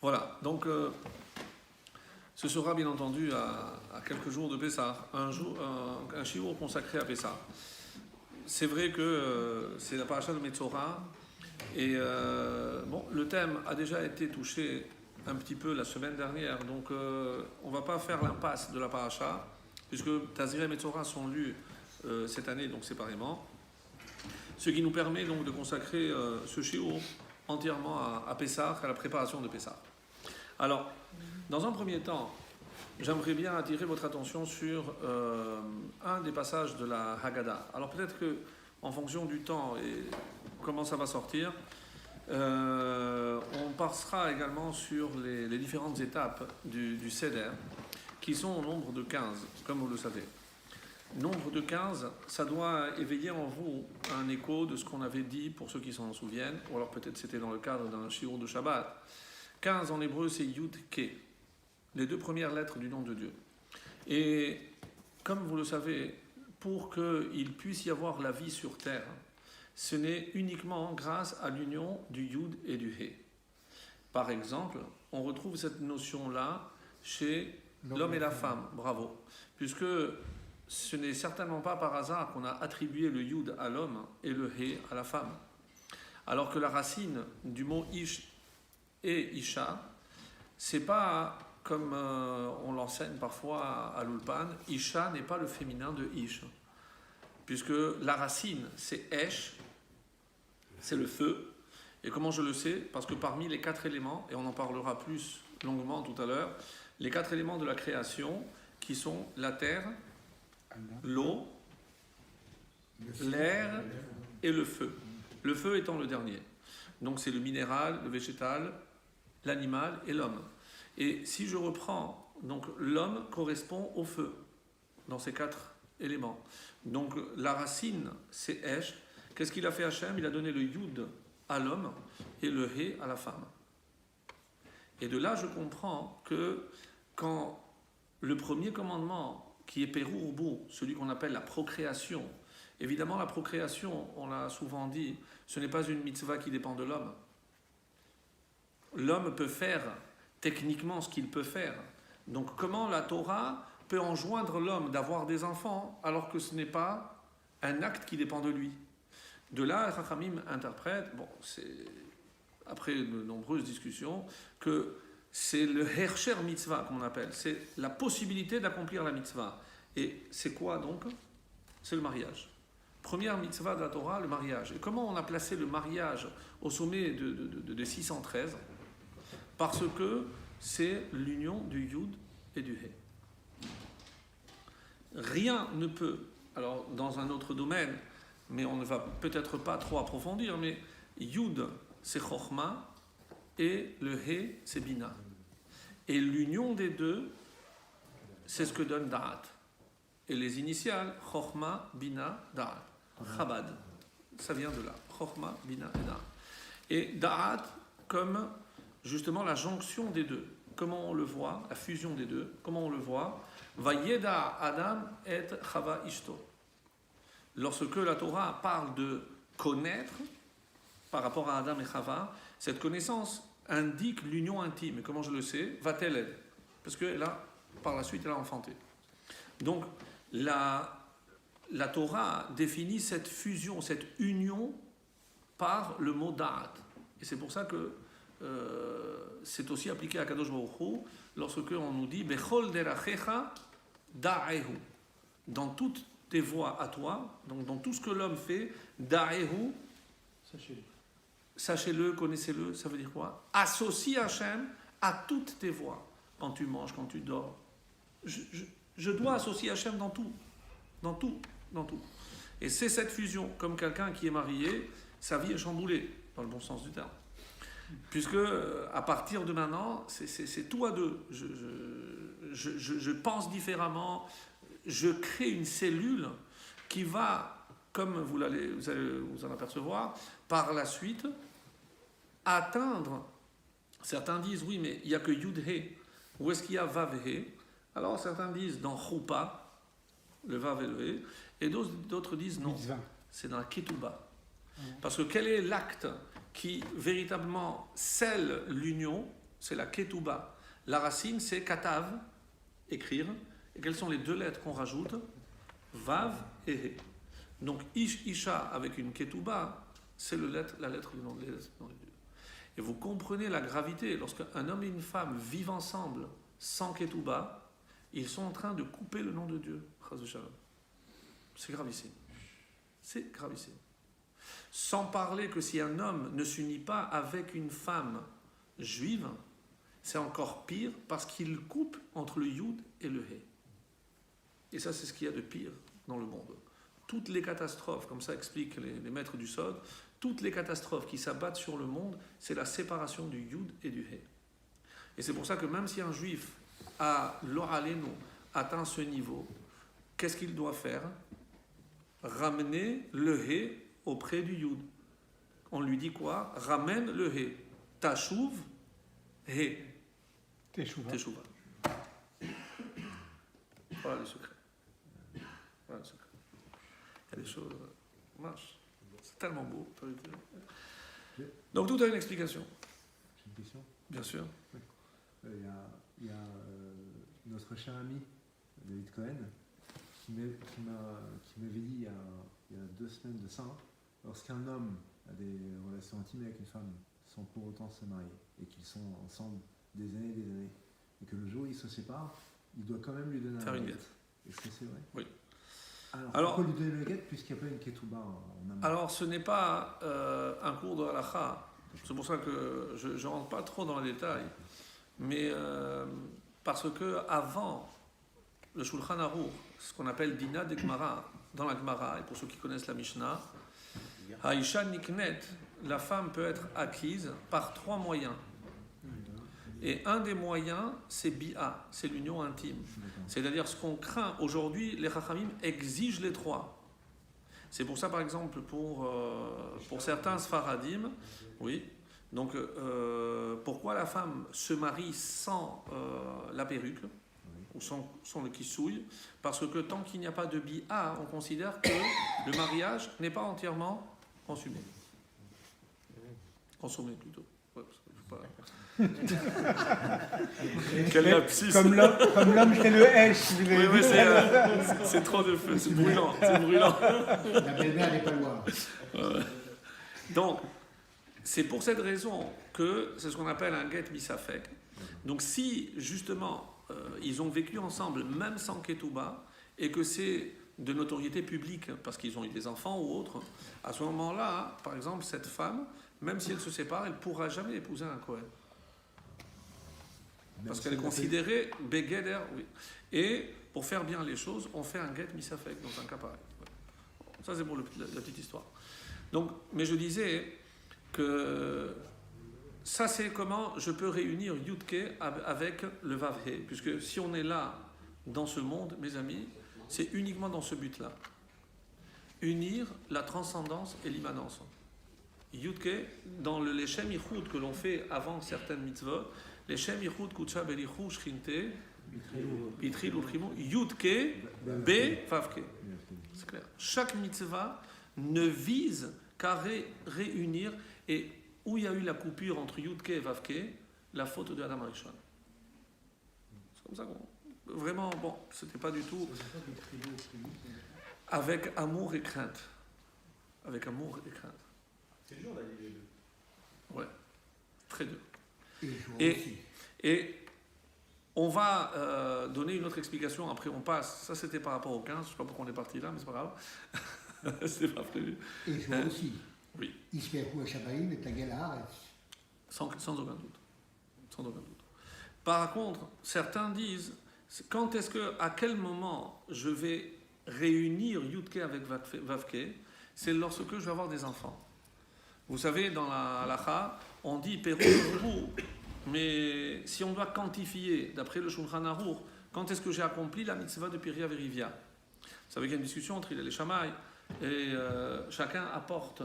Voilà, donc ce sera bien entendu à quelques jours de Pessah, un shiur consacré à Pessah. C'est vrai que c'est la paracha de Metzora, et bon, le thème a déjà été touché un petit peu la semaine dernière, donc on ne va pas faire l'impasse de la paracha, puisque Tazria et Metzora sont lus cette année, donc séparément, ce qui nous permet donc de consacrer ce shiur entièrement à Pessah, à la préparation de Pessah. Alors, dans un premier temps, j'aimerais bien attirer votre attention sur un des passages de la Haggadah. Alors peut-être que, en fonction du temps et comment ça va sortir, on passera également sur les différentes étapes du Seder, qui sont au nombre de 15, comme vous le savez. Nombre de 15, ça doit éveiller en vous un écho de ce qu'on avait dit, pour ceux qui s'en souviennent, ou alors peut-être c'était dans le cadre d'un shiur de Shabbat. 15 en hébreu, c'est Yud Ke, les deux premières lettres du nom de Dieu. Et comme vous le savez, pour qu'il puisse y avoir la vie sur terre, ce n'est uniquement grâce à l'union du Yud et du He. Par exemple, on retrouve cette notion-là chez l'homme et la femme, bravo, puisque ce n'est certainement pas par hasard qu'on a attribué le Yud à l'homme et le He à la femme. Alors que la racine du mot Ish et Isha, c'est pas comme on l'enseigne parfois à l'Ulpan, Isha n'est pas le féminin de Ish, puisque la racine c'est Esh, c'est le feu. Et comment je le sais? Parce que parmi les 4 éléments, et on en parlera plus longuement tout à l'heure, les 4 éléments de la création qui sont la terre, l'eau, l'air et le feu. Le feu étant le dernier. Donc c'est le minéral, le végétal, l'animal et l'homme. Et si je reprends, donc l'homme correspond au feu dans ces 4 éléments. Donc la racine c'est Esh. Qu'est-ce qu'il a fait Hachem? Il a donné le Yud à l'homme et le He à la femme. Et de là je comprends que quand le premier commandement qui est Perurbu, celui qu'on appelle la procréation, évidemment la procréation, on l'a souvent dit, ce n'est pas une mitzvah qui dépend de l'homme. L'homme peut faire techniquement ce qu'il peut faire. Donc comment la Torah peut enjoindre l'homme d'avoir des enfants alors que ce n'est pas un acte qui dépend de lui? De là, Chachamim interprète, bon, c'est après de nombreuses discussions, que c'est le Hersher mitzvah qu'on appelle, c'est la possibilité d'accomplir la mitzvah. Et c'est quoi donc? C'est le mariage. Première mitzvah de la Torah, le mariage. Et comment on a placé le mariage au sommet de 613? Parce que c'est l'union du Yud et du He. Rien ne peut, alors dans un autre domaine, mais on ne va peut-être pas trop approfondir, mais Yud c'est Chochma et le He c'est Bina. Et l'union des deux, c'est ce que donne Da'at. Et les initiales, Chochma, Bina, Da'at. Chabad, ça vient de là. Chochma, Bina et Da'at. Et Da'at comme justement la jonction des deux. Comment on le voit? La fusion des deux. Comment on le voit? Vayeda Adam et Chava Ishto. Lorsque la Torah parle de connaître par rapport à Adam et Chava, cette connaissance indique l'union intime. Et comment je le sais? Va-t-elle? Parce que là, par la suite, elle a enfanté. Donc, la Torah définit cette fusion, cette union par le mot Da'at. Et c'est pour ça que c'est aussi appliqué à Kadosh Baruch Hu lorsque on nous dit Bechol derachecha da'ehu. Dans toutes tes voies à toi, donc dans tout ce que l'homme fait, da'ehu, sachez-le, connaissez-le, ça veut dire quoi? Associe Hachem à toutes tes voies. Quand tu manges, quand tu dors. Je dois associer Hachem dans tout. Dans tout. Dans tout. Et c'est cette fusion. Comme quelqu'un qui est marié, sa vie est chamboulée, dans le bon sens du terme. Puisque à partir de maintenant, c'est tout à deux. Je pense différemment, je crée une cellule qui va, comme vous allez vous en apercevoir, par la suite, atteindre, certains disent, oui, mais il n'y a que Yud-He, où est-ce qu'il y a Vav-He? Alors certains disent dans Choupa, le Vav et le He, et d'autres disent non, c'est dans la Ketouba. Parce que quel est l'acte qui véritablement scelle l'union? c'est la ketouba. La racine, c'est katav, écrire. Et quelles sont les deux lettres qu'on rajoute? Vav et he. Donc, isha avec une ketouba, c'est la lettre du nom de Dieu. Et vous comprenez la gravité. Lorsqu'un homme et une femme vivent ensemble sans ketouba, ils sont en train de couper le nom de Dieu. C'est gravissime. C'est gravissime. Sans parler que si un homme ne s'unit pas avec une femme juive, c'est encore pire parce qu'il coupe entre le yud et le he. Et ça, c'est ce qu'il y a de pire dans le monde. Toutes les catastrophes, comme ça expliquent les maîtres du Sod, toutes les catastrophes qui s'abattent sur le monde, c'est la séparation du yud et du he. Et c'est pour ça que même si un juif a l'oraleno atteint ce niveau, qu'est-ce qu'il doit faire? Ramener le he auprès du yud. On lui dit quoi? Ramène le he. Tashuv, he. Teshuva. Teshuva. Voilà le secret. Voilà le secret. Il y a des choses qui marchent. C'est tellement beau. Donc tout a une explication. J'ai une question. Bien sûr. Il y a notre cher ami David Cohen qui m'avait dit il y a 2 semaines de ça, lorsqu'un homme a des relations intimes avec une femme sans pour autant se marier et qu'ils sont ensemble des années, et que le jour où ils se séparent, il doit quand même lui donner Faire un une guet. guette. Est-ce que c'est vrai? Oui. Alors pourquoi lui donner le guet puisqu'il n'y a pas une ketouba en amont? Alors, ce n'est pas un cours de halakha. C'est pour ça que je ne rentre pas trop dans les détails. Mais parce que avant le Shulchan Aruch, ce qu'on appelle Dina de Gemara, dans la Gemara, et pour ceux qui connaissent la Mishnah, Haïsha Niknet, la femme peut être acquise par 3 moyens. Et un des moyens, c'est Bi'a, c'est l'union intime. C'est-à-dire ce qu'on craint aujourd'hui, les Chachamim exigent les 3. C'est pour ça, par exemple, pour certains Sfaradim, oui. Donc, pourquoi la femme se marie sans la perruque ou sans le kissouille? Parce que tant qu'il n'y a pas de bi'a, on considère que le mariage n'est pas entièrement consumé. Consommé plutôt. Ouais, parce qu'il faut pas... Quel lapsus. Comme l'homme chez le H. Oui, c'est trop de feu, c'est brûlant. C'est brûlant. La belle-mère n'est pas loin. Donc, c'est pour cette raison que c'est ce qu'on appelle un get misafek. Donc, si justement ils ont vécu ensemble, même sans ketouba, et que c'est de notoriété publique parce qu'ils ont eu des enfants ou autres, à ce moment-là, par exemple, cette femme, même si elle se sépare, elle ne pourra jamais épouser un Kohen. Parce qu'elle est considérée begeder, oui. Et pour faire bien les choses, on fait un get misafek dans un cas pareil. Ça, c'est pour la petite histoire. Donc, mais je disais que ça, c'est comment je peux réunir Yudke avec le Vavhe. Puisque si on est là, dans ce monde, mes amis, c'est uniquement dans ce but-là. Unir la transcendance et l'immanence. Yudke, dans le Leshem Yichud que l'on fait avant certaines mitzvot, Leshem Yichud Kutsha Belichu Shchinte, Pitril Ulchimo, Yudke, Be, Vavke. C'est clair. Chaque mitzvah ne vise qu'à réunir, et où il y a eu la coupure entre Yudke et Vavke, la faute de Adam Arishon. C'est comme ça qu'on... Vraiment, bon, c'était pas du tout... Avec amour et crainte. Avec amour et crainte. C'est dur d'allier les deux. Ouais, très dur. Et Et on va donner une autre explication, après on passe, ça c'était par rapport au 15, je ne sais pas pourquoi on est parti là, mais c'est pas grave, c'était pas prévu. je vois aussi. Oui. Isperu Shabaïm et Tagel Haaretz. Sans aucun doute. Sans aucun doute. Par contre, certains disent, à quel moment je vais réunir Yudke avec Vavke, c'est lorsque je vais avoir des enfants. Vous savez, dans la halakha, on dit Perou, mais si on doit quantifier, d'après le Shulchan Aruch, quand est-ce que j'ai accompli la mitzvah de Piria Verivia? Vous savez qu'il y a une discussion entre les Shammai, et chacun apporte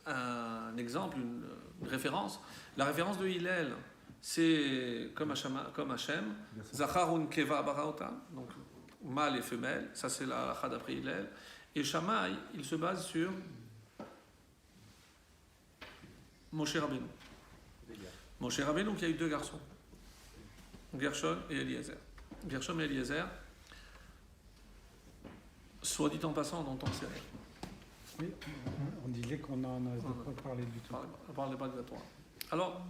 un exemple, une référence. La référence de Hillel, c'est comme Hachem, Zacharun Keva Baraota, donc mâle et femelle, ça c'est la halakha d'après Hillel. Et Shammai, il se base sur Moshe Rabbeinu. Moshe Rabbeinu qui a eu 2 garçons, Gershon et Eliezer. Gershon et Eliezer, soit dit en passant, dont on sait rien. Oui, on disait qu'on n'en avait pas parlé du tout. On ne parlait pas de la Torah. Alors,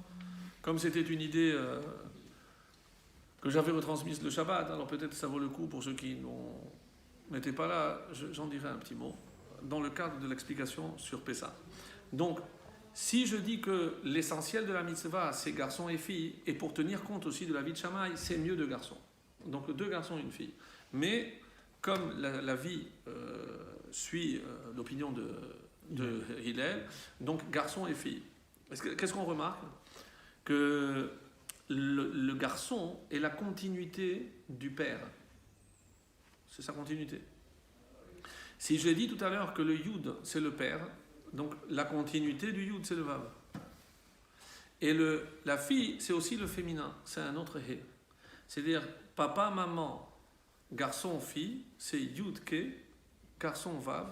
comme c'était une idée que j'avais retransmise le Shabbat, alors peut-être ça vaut le coup pour ceux qui n'étaient pas là, j'en dirai un petit mot, dans le cadre de l'explication sur Pessah. Donc, si je dis que l'essentiel de la mitzvah, c'est garçons et filles, et pour tenir compte aussi de la vie de Shammai, c'est mieux 2 garçons. Donc 2 garçons et 1 fille. Mais, comme la vie suit l'opinion de Hillel, donc garçons et filles. Qu'est-ce qu'on remarque? Que le garçon est la continuité du père. C'est sa continuité. Si j'ai dit tout à l'heure que le Yud, c'est le père, donc la continuité du Yud, c'est le Vav. Et la fille, c'est aussi le féminin, c'est un autre He. C'est-à-dire, papa, maman, garçon, fille, c'est Yud, Ke, garçon, Vav,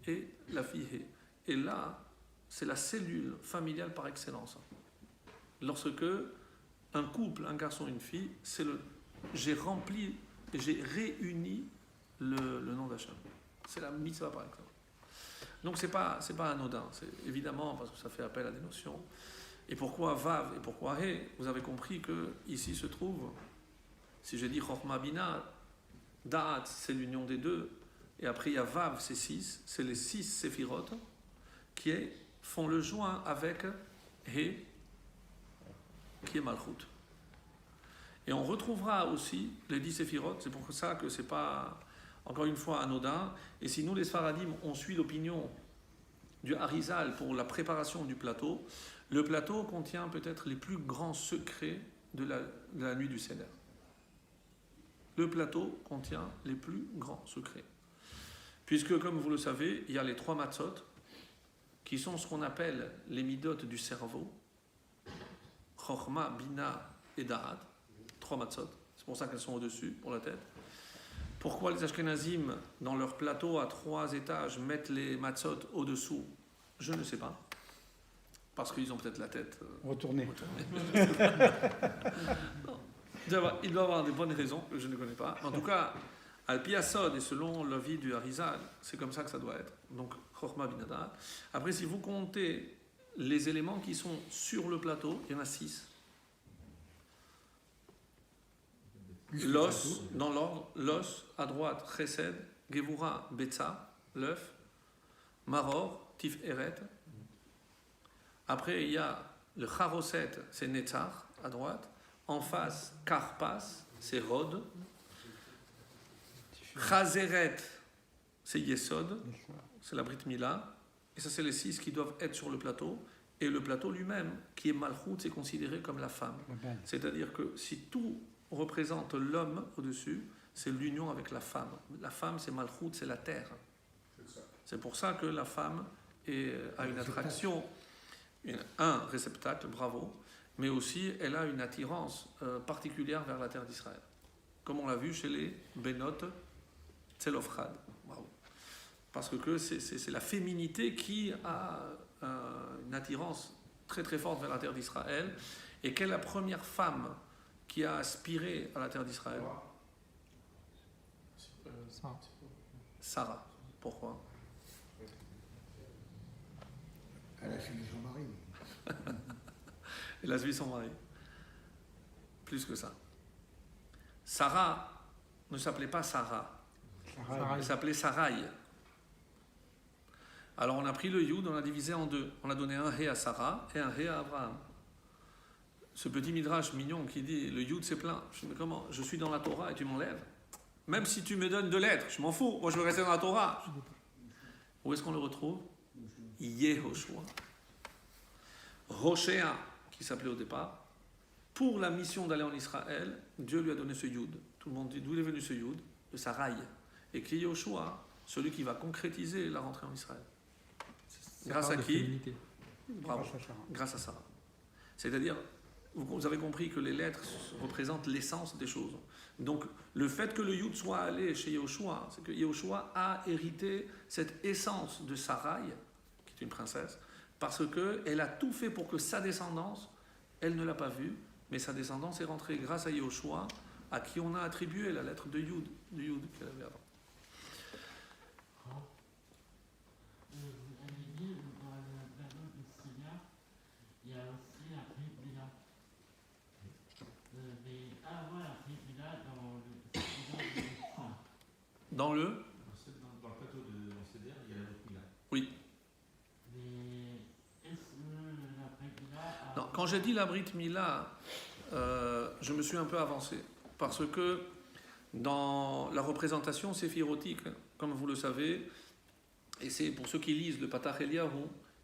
et la fille He. Et là, c'est la cellule familiale par excellence. Lorsque un couple, un garçon, une fille, j'ai rempli, j'ai réuni le nom d'Hachem. C'est la mitzvah par exemple. Donc c'est pas anodin, c'est évidemment parce que ça fait appel à des notions. Et pourquoi Vav et pourquoi He? Vous avez compris que ici se trouve, si j'ai dit Chochma Bina, Da'at c'est l'union des 2, et après il y a Vav c'est 6, c'est les 6 séphirotes qui font le joint avec He, qui est Malchut. Et on retrouvera aussi les 10 séphirotes, c'est pour ça que c'est pas, encore une fois, anodin. Et si nous, les Sfaradim, on suit l'opinion du Harizal pour la préparation du plateau, le plateau contient peut-être les plus grands secrets de la nuit du Seder. Le plateau contient les plus grands secrets. Puisque, comme vous le savez, il y a les 3 matzot, qui sont ce qu'on appelle les midotes du cerveau, Chochma, Bina et Da'at, 3 matzot, c'est pour ça qu'elles sont au-dessus, pour la tête. Pourquoi les Ashkenazim, dans leur plateau à 3 étages, mettent les matzot au-dessous? Je ne sais pas. Parce qu'ils ont peut-être la tête Retourner. Non. Il doit y avoir des bonnes raisons que je ne connais pas. En tout cas, Al-Pi Asod, et selon l'avis du Harizal, c'est comme ça que ça doit être. Donc, Chochma Binada. Après, si vous comptez les éléments qui sont sur le plateau, il y en a 6. L'os, dans l'ordre, l'os, à droite, Chesed, Gevura, Betza, l'œuf, Maror, Tif Eret. Après, il y a le Charoset, c'est Netzach, à droite. En face, Karpas, c'est Rod. Chazeret, c'est Yesod, c'est la Brit Mila. Et ça, c'est les 6 qui doivent être sur le plateau. Et le plateau lui-même, qui est Malchut, c'est considéré comme la femme. C'est-à-dire que si tout représente l'homme au-dessus, c'est l'union avec la femme. La femme, c'est Malchut, c'est la terre. C'est pour ça que la femme a une attraction, un réceptacle, bravo, mais aussi elle a une attirance particulière vers la terre d'Israël. Comme on l'a vu chez les Benot Tzelofchad. Bravo. Parce que c'est la féminité qui a une attirance très très forte vers la terre d'Israël. Et quelle est la première femme qui a aspiré à la terre d'Israël? Sarah. Pourquoi? Elle a suivi son mari. Elle a suivi son mari. Plus que ça. Sarah ne s'appelait pas Sarah. Elle s'appelait Sarai. Alors on a pris le Yud, on l'a divisé en 2. On a donné un He à Sarah et un He à Abraham. Ce petit midrash mignon qui dit le Yud c'est plein. Je dis mais comment? Je suis dans la Torah et tu m'enlèves? Même si tu me donnes 2 lettres, je m'en fous. Moi je veux rester dans la Torah. Où est-ce qu'on le retrouve? Yehoshua. Hoshea, qui s'appelait au départ, pour la mission d'aller en Israël, Dieu lui a donné ce Yud. Tout le monde dit d'où est venu ce Yud? De Sarai. Et qui est Yehoshua, celui qui va concrétiser la rentrée en Israël. Grâce à qui? Bravo. Grâce à Sarah. C'est-à-dire, vous avez compris que les lettres représentent l'essence des choses. Donc, le fait que le Yud soit allé chez Yehoshua, c'est que Yehoshua a hérité cette essence de Sarai, qui est une princesse, parce qu'elle a tout fait pour que sa descendance, elle ne l'a pas vu, mais sa descendance est rentrée grâce à Yehoshua, à qui on a attribué la lettre de Yud qu'elle avait avant. Vous avez dit dans la période du Seigneur, il y a aussi la Brit Mila. Mais avant la Brit Mila, dans le Seigneur de l'Israël. Dans le Dans le plateau de l'Ancédère, il y a la Brit Mila. Oui. Mais est-ce que la Brit Mila a... Non, quand j'ai dit la Brit Mila, je me suis un peu avancé. Parce que dans la représentation séphirotique, comme vous le savez, et c'est pour ceux qui lisent le Patach Eliyahu,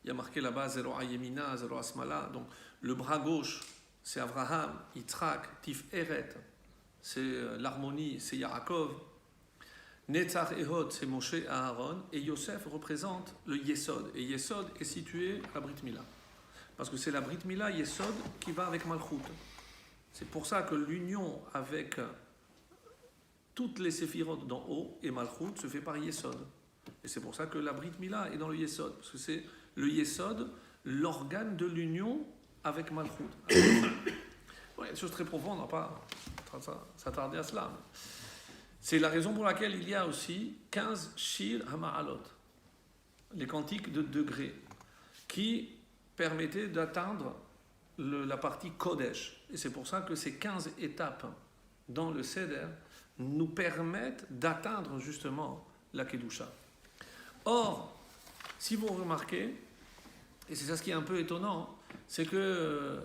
il y a marqué là-bas Zero Ayemina, Zero Asmala. Donc le bras gauche, c'est Abraham, Yitzhak, Tif-Eret, c'est l'harmonie, c'est Yaakov. Netzach Ehod, c'est Moshe et Aaron. Et Yosef représente le Yesod. Et Yesod est situé à Brit Mila. Parce que c'est la Brit Mila, Yesod, qui va avec Malchut. C'est pour ça que l'union avec toutes les séphirotes d'en haut et Malchut se fait par Yesod. Et c'est pour ça que la Brit Mila est dans le Yesod. Parce que c'est le Yesod, l'organe de l'union avec Malchut. Il y a des choses très profondes, on ne va pas s'attarder à cela. C'est la raison pour laquelle il y a aussi 15 Shir HaMa'alot, les cantiques de degrés, qui permettaient d'atteindre la partie Kodesh. Et c'est pour ça que ces 15 étapes dans le Seder nous permettent d'atteindre justement la Kedusha. Or, si vous remarquez, et c'est ça ce qui est un peu étonnant, c'est que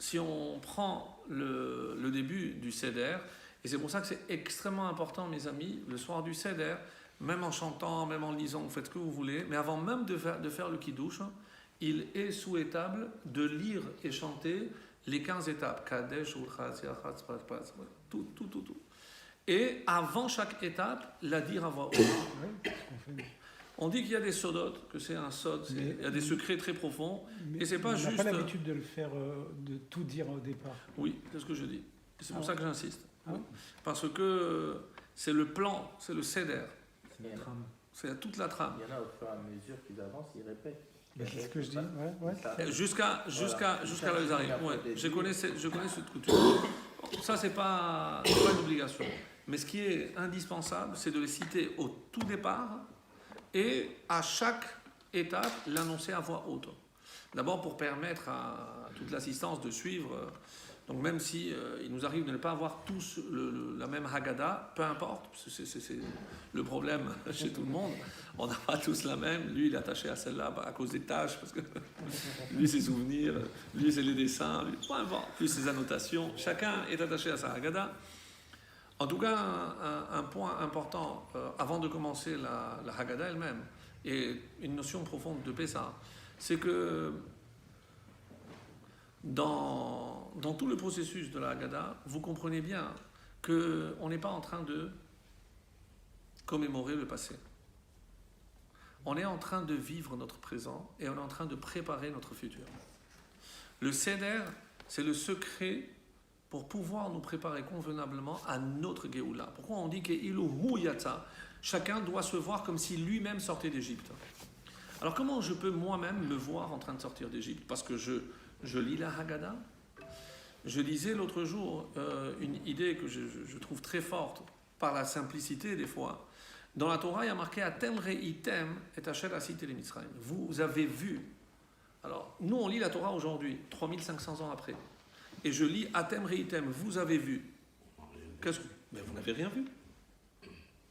si on prend le début du Seder, et c'est pour ça que c'est extrêmement important, mes amis, le soir du Seder, même en chantant, même en lisant, vous faites ce que vous voulez, mais avant même de faire le Kiddush, il est souhaitable de lire et chanter les 15 étapes. Kadesh, tout. Et avant chaque étape, la dire à voix haute. On dit qu'il y a des sodotes, que c'est un sod, il y a des secrets très profonds, et c'est pas juste... On n'a pas l'habitude de le faire, de tout dire au départ. Oui, c'est ce que je dis. C'est pour ça que j'insiste. Ah oui. Parce que c'est le plan, c'est le Seder. C'est la trame. C'est toute la trame. Il y en a au fur et à mesure qu'ils avancent, ils répètent. C'est ce que je dis. Ouais. Jusqu'à là où ils arrivent. Ouais. Je connais cette coutume. Ça, c'est pas une obligation. Mais ce qui est indispensable, c'est de les citer au tout départ et à chaque étape, l'annoncer à voix haute. D'abord pour permettre à toute l'assistance de suivre. Donc même si il nous arrive de ne pas avoir tous la même Haggadah, peu importe, c'est le problème chez tout le monde. On n'a pas tous la même. Lui, il est attaché à celle-là à cause des tâches, parce que lui, ses souvenirs, lui, c'est les dessins, lui, peu importe, plus ses annotations. Chacun est attaché à sa Haggadah. En tout cas, un point important, avant de commencer la Haggadah elle-même, et une notion profonde de Pessah, c'est que dans tout le processus de la Haggadah, vous comprenez bien qu'on n'est pas en train de commémorer le passé. On est en train de vivre notre présent et on est en train de préparer notre futur. Le Seder, c'est le secret pour pouvoir nous préparer convenablement à notre Géoula. Pourquoi on dit que Iluhu Yata, chacun doit se voir comme si lui-même sortait d'Égypte. Alors comment je peux moi-même me voir en train de sortir d'Égypte? Parce que je lis la Haggadah. Je lisais l'autre jour une idée que je trouve très forte par la simplicité des fois. Dans la Torah, il y a marqué Atem reitem et Asher asiti le Mitzrayim. Vous avez vu. Alors, nous, on lit la Torah aujourd'hui, 3500 ans après. Et je lis Atem reitem, vous avez vu. Mais vous n'avez rien vu.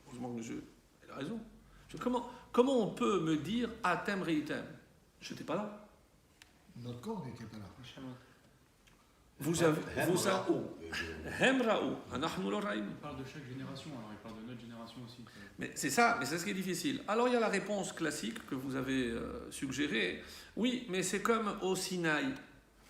Heureusement que elle a raison. Comment on peut me dire Atem reitem? Je n'étais pas là. Notre corps n'était pas là. Vous avez. Hemraou. Anachnu lo raïm. Il parle de chaque génération, alors il parle de notre génération aussi. Mais c'est ça, mais c'est ce qui est difficile. Alors il y a la réponse classique que vous avez suggérée. Oui, mais c'est comme au Sinaï.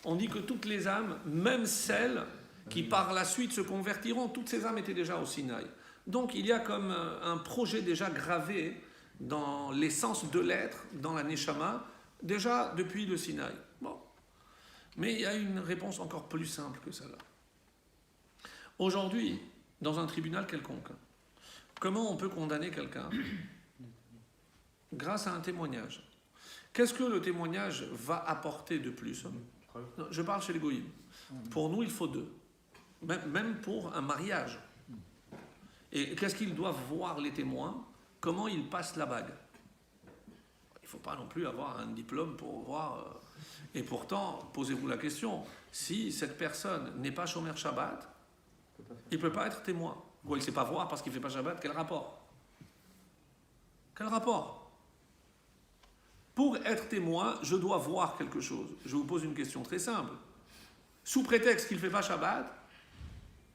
On dit que toutes les âmes, même celles qui par la suite se convertiront, toutes ces âmes étaient déjà au Sinaï. Donc il y a comme un projet déjà gravé dans l'essence de l'être, dans la Neshama, déjà depuis le Sinaï. Bon. Mais il y a une réponse encore plus simple que celle-là. Aujourd'hui, dans un tribunal quelconque, comment on peut condamner quelqu'un? Grâce à un témoignage. Qu'est-ce que le témoignage va apporter de plus? Preuve. Non, je parle chez les goïms. Pour nous, il faut 2. Même pour un mariage. Et qu'est-ce qu'ils doivent voir les témoins? Comment ils passent la bague? Il ne faut pas non plus avoir un diplôme pour voir. Et pourtant, posez-vous la question, si cette personne n'est pas Shomer Shabbat, il ne peut pas être témoin. Ou il ne sait pas voir parce qu'il ne fait pas Shabbat, quel rapport? Quel rapport? Pour être témoin, je dois voir quelque chose. Je vous pose une question très simple. Sous prétexte qu'il ne fait pas Shabbat,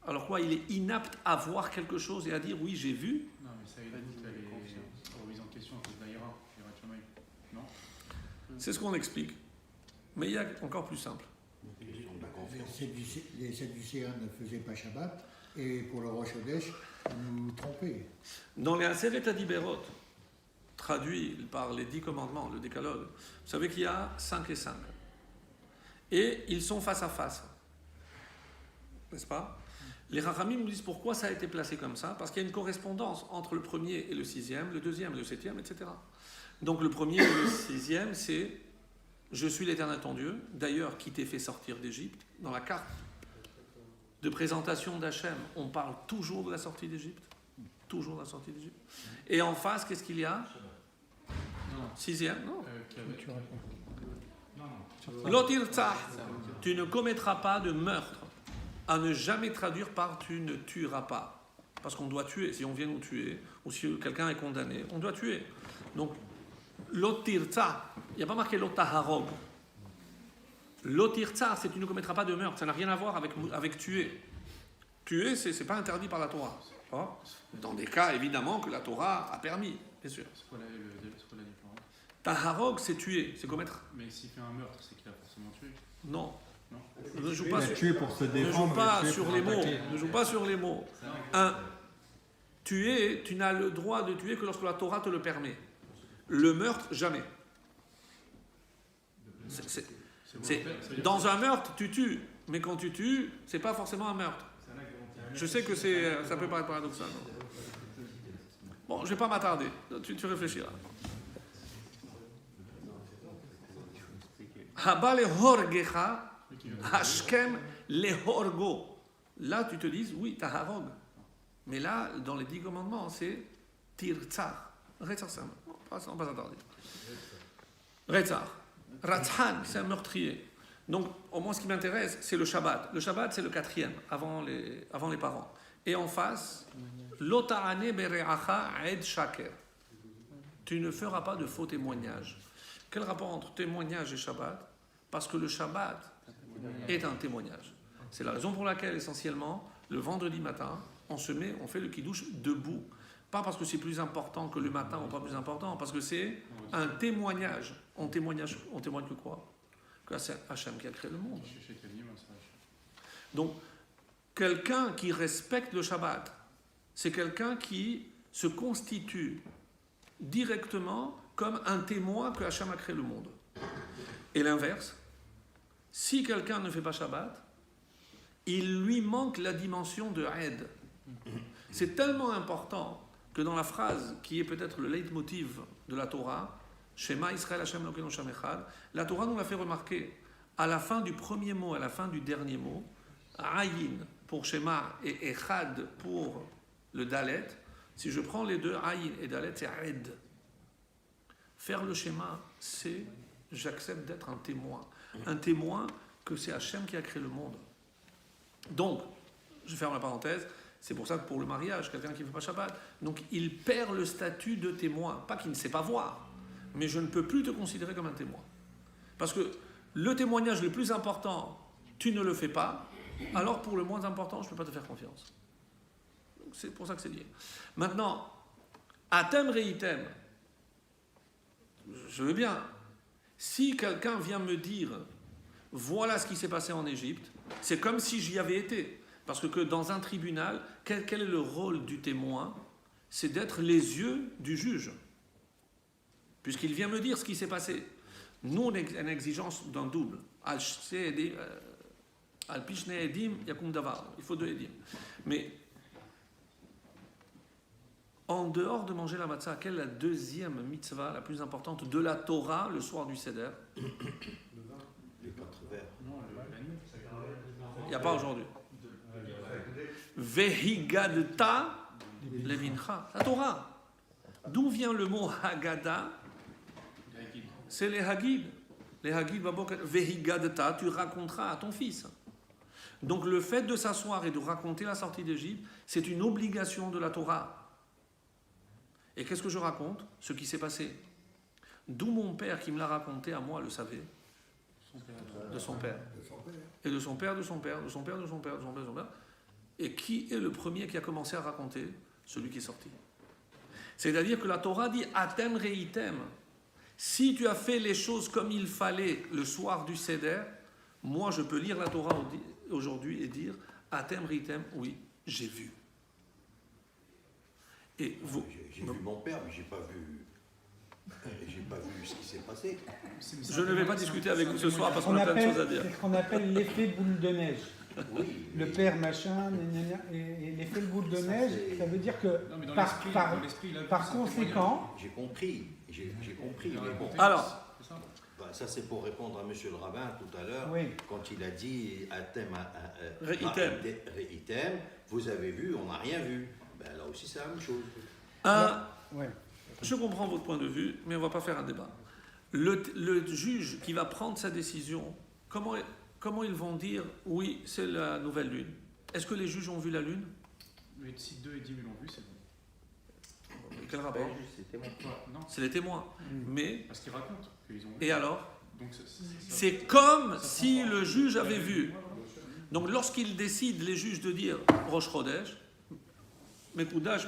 alors quoi, il est inapte à voir quelque chose et à dire oui, j'ai vu? Non, mais ça évite les remises en question à cause d'Aïra, non? C'est ce qu'on explique. Mais il y a encore plus simple. Les Sadducéens ne faisaient pas Shabbat, et pour le Rosh Chodesh, nous trompaient. Dans les Aseret Adiberot, traduit par les 10 commandements, le décalogue, vous savez qu'il y a 5 et 5. Et ils sont face à face. N'est-ce pas? Les Rachamim nous disent pourquoi ça a été placé comme ça, parce qu'il y a une correspondance entre le premier et le sixième, le deuxième et le septième, etc. Donc le premier et le sixième, c'est « Je suis l'Éternel ton Dieu », d'ailleurs qui t'ai fait sortir d'Égypte. Dans la carte de présentation d'Hachem, on parle toujours de la sortie d'Égypte. Toujours de la sortie d'Égypte. Et en face, qu'est-ce qu'il y a? Non. Sixième, non. Tu réponds. Lotirtsa, tu ne commettras pas de meurtre. À ne jamais traduire par tu ne tueras pas. Parce qu'on doit tuer. Si on vient nous tuer, ou si quelqu'un est condamné, on doit tuer. Donc, lotirtsa, il n'y a pas marqué lotaharog. Lotirtsa, c'est tu ne commettras pas de meurtre. Ça n'a rien à voir avec tuer. Tuer, c'est pas interdit par la Torah. Dans des cas, évidemment, que la Torah a permis, bien sûr. C'est quoi la différence? Taharog, c'est tuer, c'est commettre. Mais s'il fait un meurtre, c'est qu'il a forcément tué. Non. Non. Ne joue Il pas a sur, tué pour se ne joue défendre. pas il a tué sur pour les mots. attaquer. Ne joue pas sur les mots. Tuer, tu n'as le droit de tuer que lorsque la Torah te le permet. Le meurtre, jamais. Dans un meurtre, tu tues. Mais quand tu tues, c'est pas forcément un meurtre. Je sais que ça peut paraître paradoxal. Non. Bon, je vais pas m'attarder. Tu réfléchiras. Haba le horgecha, hashkem le horgo. Là, tu te dis, oui, taharog. Mais là, dans les 10 commandements, c'est tirtzar. Retzar, c'est un meurtre. On va pas s'attarder. Retzar. Ratzhan, c'est un meurtrier. Donc, au moins, ce qui m'intéresse, c'est le Shabbat. Le Shabbat, c'est le 4e, avant les parents. Et en face, Lota'ane bere'acha ed shaker. Tu ne feras pas de faux témoignages. Quel rapport entre témoignage et Shabbat? Parce que le Shabbat est un témoignage. C'est la raison pour laquelle, essentiellement, le vendredi matin, on fait le kiddush debout. Pas parce que c'est plus important que le matin ou pas plus important, parce que c'est un témoignage. On témoigne que quoi? Que c'est Hachem qui a créé le monde. Donc, quelqu'un qui respecte le Shabbat, c'est quelqu'un qui se constitue directement comme un témoin que Hachem a créé le monde. Et l'inverse, si quelqu'un ne fait pas Shabbat, il lui manque la dimension de Aed. C'est tellement important que dans la phrase qui est peut-être le leitmotiv de la Torah, Shema Israël Hashem Elokeinu Hashem Echad, la Torah nous l'a fait remarquer à la fin du premier mot, à la fin du dernier mot, Ayin pour Shema et Echad pour le Dalet. Si je prends les deux, Ayin et Dalet, c'est Aed. Faire le Shema, c'est j'accepte d'être un témoin. Un témoin que c'est Hachem qui a créé le monde. Donc, je ferme la parenthèse, c'est pour ça que pour le mariage, quelqu'un qui ne fait pas Shabbat, donc il perd le statut de témoin. Pas qu'il ne sait pas voir, mais je ne peux plus te considérer comme un témoin. Parce que le témoignage le plus important, tu ne le fais pas, alors pour le moins important, je ne peux pas te faire confiance. Donc c'est pour ça que c'est lié. Maintenant, atem reitem, je veux bien. Si quelqu'un vient me dire, voilà ce qui s'est passé en Égypte, c'est comme si j'y avais été. Parce que dans un tribunal, quel est le rôle du témoin? C'est d'être les yeux du juge. Puisqu'il vient me dire ce qui s'est passé. Nous, on a une exigence d'un double. Al pishne edim yakum davar. Il faut 2 edim. Mais en dehors de manger la matzah, quelle est la deuxième mitzvah la plus importante de la Torah le soir du Seder? Les 4 verres. Non, il n'y a pas aujourd'hui. Vehigadta levincha, la Torah. D'où vient le mot Haggadah? C'est les Hagid. Les Hagid, Vehigadta, tu raconteras à ton fils. Donc le fait de s'asseoir et de raconter la sortie d'Égypte, c'est une obligation de la Torah. Et qu'est-ce que je raconte? Ce qui s'est passé. D'où mon père qui me l'a raconté à moi le savait. De son père. Et de son père, de son père, de son père, de son père, de son père, de son père. Et qui est le premier qui a commencé à raconter? Celui qui est sorti. C'est-à-dire que la Torah dit Atem reitem. Si tu as fait les choses comme il fallait le soir du Seder, moi je peux lire la Torah aujourd'hui et dire Atem reitem, oui, j'ai vu. Et vous, J'ai vu mon père, mais j'ai pas vu ce qui s'est passé. je ne vais pas discuter avec vous ce soir parce qu'on On a plein de appelle, choses à dire. c'est ce qu'on appelle l'effet boule de neige. Oui. Le père machin, gna, gna, gna, et l'effet boule de Ça, neige, c'est- ça veut dire que Non, mais dans l'esprit, il a vu par certains conséquent, J'ai compris, mais bon. Alors, C'est ça. Bah, ça c'est pour répondre à monsieur le rabbin tout à l'heure, oui, quand il a dit Atem Reitem. Reitem, vous avez vu, on n'a rien vu. Ben, là aussi c'est la même chose. ouais. Je comprends votre point de vue, mais on ne va pas faire un débat. Le juge qui va prendre sa décision, comment ils vont dire oui, c'est la nouvelle lune? Est-ce que les juges ont vu la lune? Mais si 2 et 10 000 l'ont vu, c'est bon. Quel rapport? Ouais, juste, c'était mon Non, C'est les témoins. Mais, parce qu'ils racontent qu'ils ont vu. et alors? Donc C'est comme si le juge avait vu. Donc lorsqu'ils décident, les juges, de dire Rosh Chodesh, Mekoudash,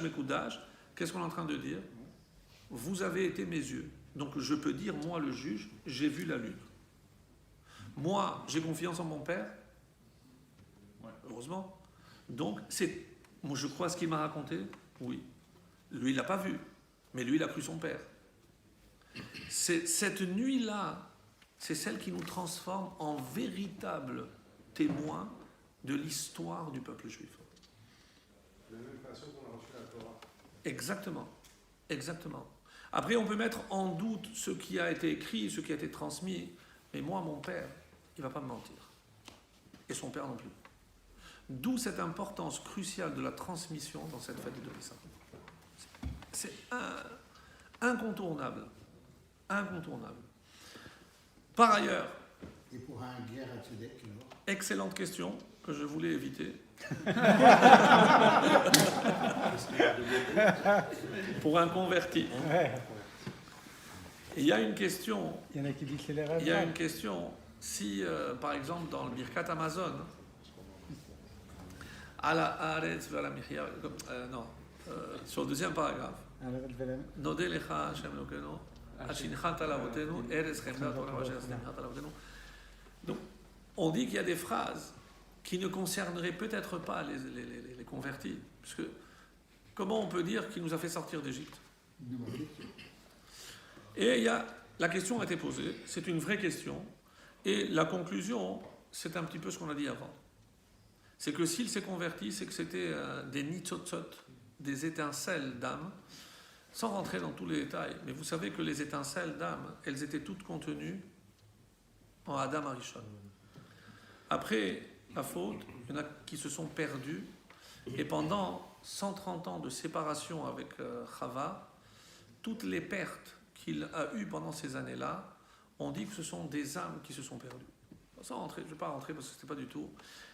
qu'est-ce qu'on est en train de dire? Vous avez été mes yeux. Donc je peux dire, moi le juge, j'ai vu la lune. Moi, j'ai confiance en mon père. Ouais. Heureusement. Donc, moi je crois ce qu'il m'a raconté. Oui. Lui, il l'a pas vu. Mais lui, il a cru son père. Cette nuit-là, c'est celle qui nous transforme en véritables témoins de l'histoire du peuple juif. De la même façon qu'on a reçu la Torah. Exactement. Exactement. Après, on peut mettre en doute ce qui a été écrit, ce qui a été transmis, mais moi, mon père, il ne va pas me mentir. Et son père non plus. D'où cette importance cruciale de la transmission dans cette fête de Pessah. C'est incontournable. Incontournable. Par ailleurs, Et pour un guerre à Tzedek, alors excellente question que je voulais éviter. Pour un converti. Ouais. Il y a une question. Il y en a qui disent que c'est les rêves. Il y a une question. Si, par exemple, dans le Birkat Amazon, sur le deuxième paragraphe, Nodé lecha Hashem Elokeinu, Ashinchat alavotenu, Eretz chemdat olam asher ashinchat alavotenu. Donc, on dit qu'il y a des phrases qui ne concerneraient peut-être pas les convertis. Parce que, comment on peut dire qu'il nous a fait sortir d'Égypte? Et la question a été posée, c'est une vraie question, et la conclusion, c'est un petit peu ce qu'on a dit avant. C'est que s'il s'est converti, c'est que c'était des nitzotzot, des étincelles d'âme, sans rentrer dans tous les détails. Mais vous savez que les étincelles d'âme, elles étaient toutes contenues en Adam Arishon. Après la faute, il y en a qui se sont perdus, et pendant 130 ans de séparation avec Chava, toutes les pertes qu'il a eues pendant ces années-là, on dit que ce sont des âmes qui se sont perdues. Sans rentrer, je ne vais pas rentrer parce que ce n'était pas du tout.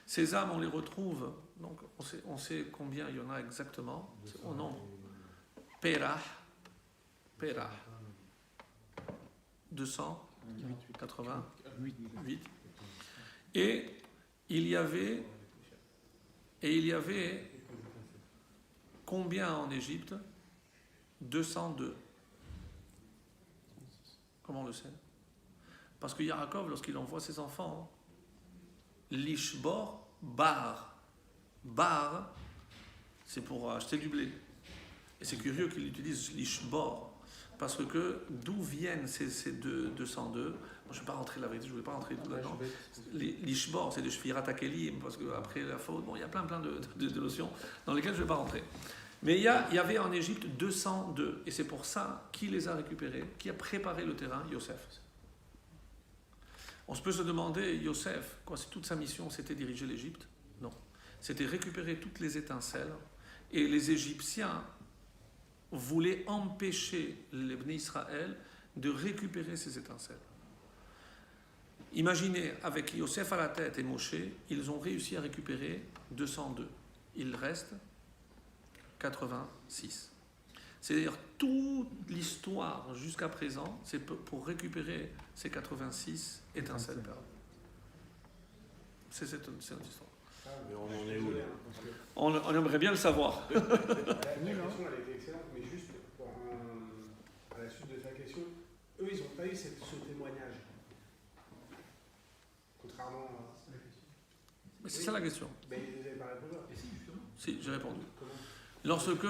Ces âmes, on les retrouve, donc on sait combien il y en a exactement, au nombre. Perah, 288. Et il y avait combien en Égypte? 202. Comment on le sait? Parce que Yaakov, lorsqu'il envoie ses enfants, Lishbor Bar. Bar, c'est pour acheter du blé. Et c'est curieux qu'il utilise Lishbor. Parce que d'où viennent ces 202? Je ne vais pas rentrer là, je ne vais pas rentrer tout là-dedans. L'ishbor, c'est de Shfirat Hakelim, parce qu'après la faute, il y a plein de notions dans lesquelles je ne vais pas rentrer. Mais il y avait en Égypte 202, et c'est pour ça qui les a récupérés, qui a préparé le terrain, Yosef. On se peut se demander, Yosef, quoi, si toute sa mission c'était diriger l'Égypte? Non. C'était récupérer toutes les étincelles. Et les Égyptiens voulaient empêcher les Bnei Israël de récupérer ces étincelles. Imaginez, avec Yosef à la tête et Moshe, ils ont réussi à récupérer 202. Il reste 86. C'est-à-dire toute l'histoire jusqu'à présent, c'est pour récupérer ces 86 étincelles perdues. C'est notre histoire. Mais on en est où là? On aimerait bien le savoir. La question elle était excellente, mais juste à la suite de sa question, eux ils n'ont pas eu ce témoignage. Contrairement à. Mais c'est ça la question. Mais ils n'avaient pas répondu. Et si, justement. Si, j'ai répondu. Comment? Lorsque,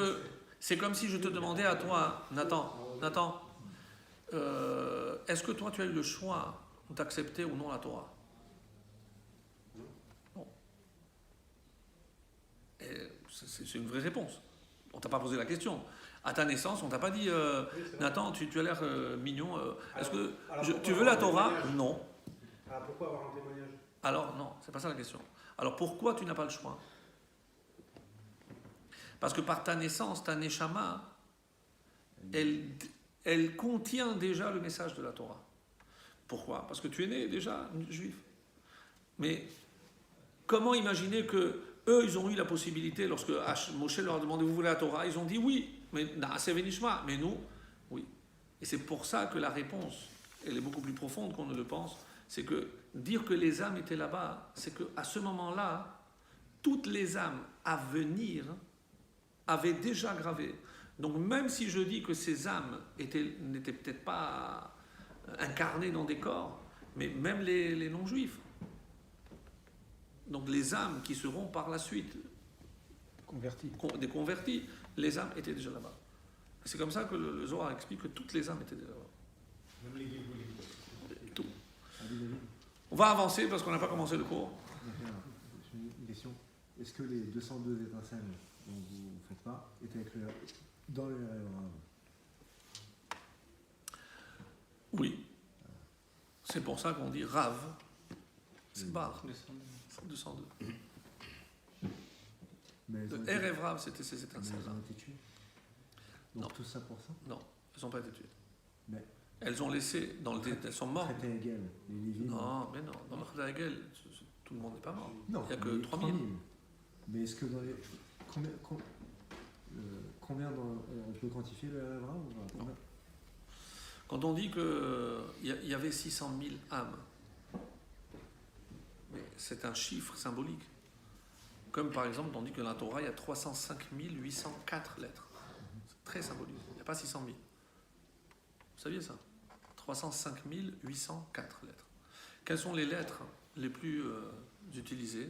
c'est comme si je te demandais à toi, Nathan, est-ce que toi tu as eu le choix d'accepter ou non la Torah? Non. C'est une vraie réponse. On t'a pas posé la question. À ta naissance, on t'a pas dit, Nathan, tu as l'air mignon. Est-ce que tu veux la Torah? Non. Alors pourquoi avoir un témoignage? Alors non, c'est pas ça la question. Alors pourquoi tu n'as pas le choix? Parce que par ta naissance, ta neshama, elle contient déjà le message de la Torah. Pourquoi? Parce que tu es né déjà juif. Mais comment imaginer que eux, ils ont eu la possibilité, lorsque Moshe leur a demandé, vous voulez la Torah? Ils ont dit oui, mais mais nous, oui. Et c'est pour ça que la réponse, elle est beaucoup plus profonde qu'on ne le pense, c'est que dire que les âmes étaient là-bas, c'est qu'à ce moment-là, toutes les âmes à venir avaient déjà gravé. Donc même si je dis que ces âmes n'étaient peut-être pas incarnées dans des corps, mais même les non-juifs. Donc les âmes qui seront par la suite des convertis, les âmes étaient déjà là-bas. C'est comme ça que le Zohar explique que toutes les âmes étaient déjà là-bas. Même les Gilgolim. Tout. On va avancer parce qu'on n'a pas commencé le cours. J'ai une question. Est-ce que les 202 étincelles dont vous ne faites pas étaient dans le Rav? Oui. C'est pour ça qu'on dit Rav. C'est Bar. 202. Mais elles ont Le été- Erev Rav, c'était ces mais étincelles-là. elles ont été tuées. Donc Non. tout ça pour ça? Non, elles n'ont pas été tuées. Mais Elles ont laissé, elles sont mortes. traité Hegel, les Lévines. Non, mais non. Dans le Chada Hegel, tout le monde n'est pas mort. Non, Il n'y a que mais 3000. Mais est-ce que dans les. Combien on peut quantifier le Rav ou pas? Quand on dit qu'il y avait 600 000 âmes, mais c'est un chiffre symbolique. Comme par exemple, on dit que dans la Torah, il y a 305 804 lettres. C'est très symbolique. Il n'y a pas 600 000. Vous saviez ça? 305 804 lettres. Quelles sont les lettres les plus utilisées?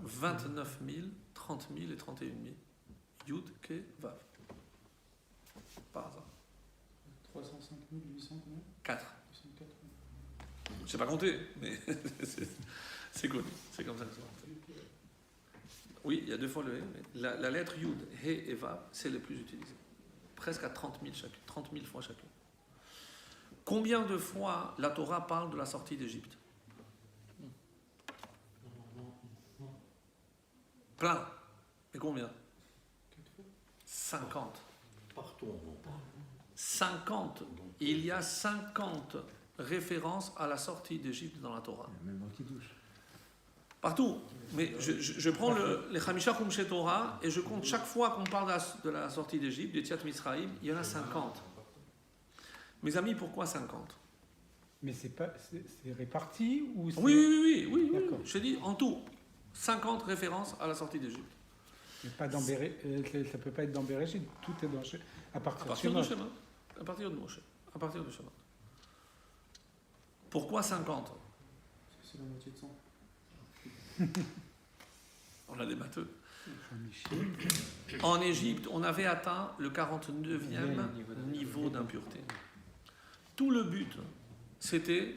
29 000, 30 000 et 31 000. Yud, Ke, Vav. Par hasard. 305 800 combien? 4. 804. Je ne sais pas compter, mais c'est connu. C'est comme ça que ça se fait. Oui, il y a 2 fois le He, mais la lettre Yud, He et Vav, c'est les plus utilisées. Presque à 30 000 chacune, 30 000 fois chacune. Combien de fois la Torah parle de la sortie d'Égypte? Plein. Mais combien? 50. Partout on en parle. 50. Il y a 50 références à la sortie d'Égypte dans la Torah. Même dans Kiddush. Partout. Mais je prends les Chamisha Chumshe Torah et je compte chaque fois qu'on parle de la sortie d'Égypte, du Tziat Mitzrayim, il y en a 50. Mes amis, pourquoi 50? Mais c'est réparti ou c'est... Oui. D'accord. Je dis en tout, 50 références à la sortie d'Égypte. Mais pas dans ça peut pas être dans Bereshit, tout est dans à À partir partir de de Shemot. Shema. À partir de Moshe. À partir de Shema. Pourquoi 50? Parce que c'est la moitié de 100. On a des matheux. En Égypte, on avait atteint le 49e niveau d'impureté. Tout le but, c'était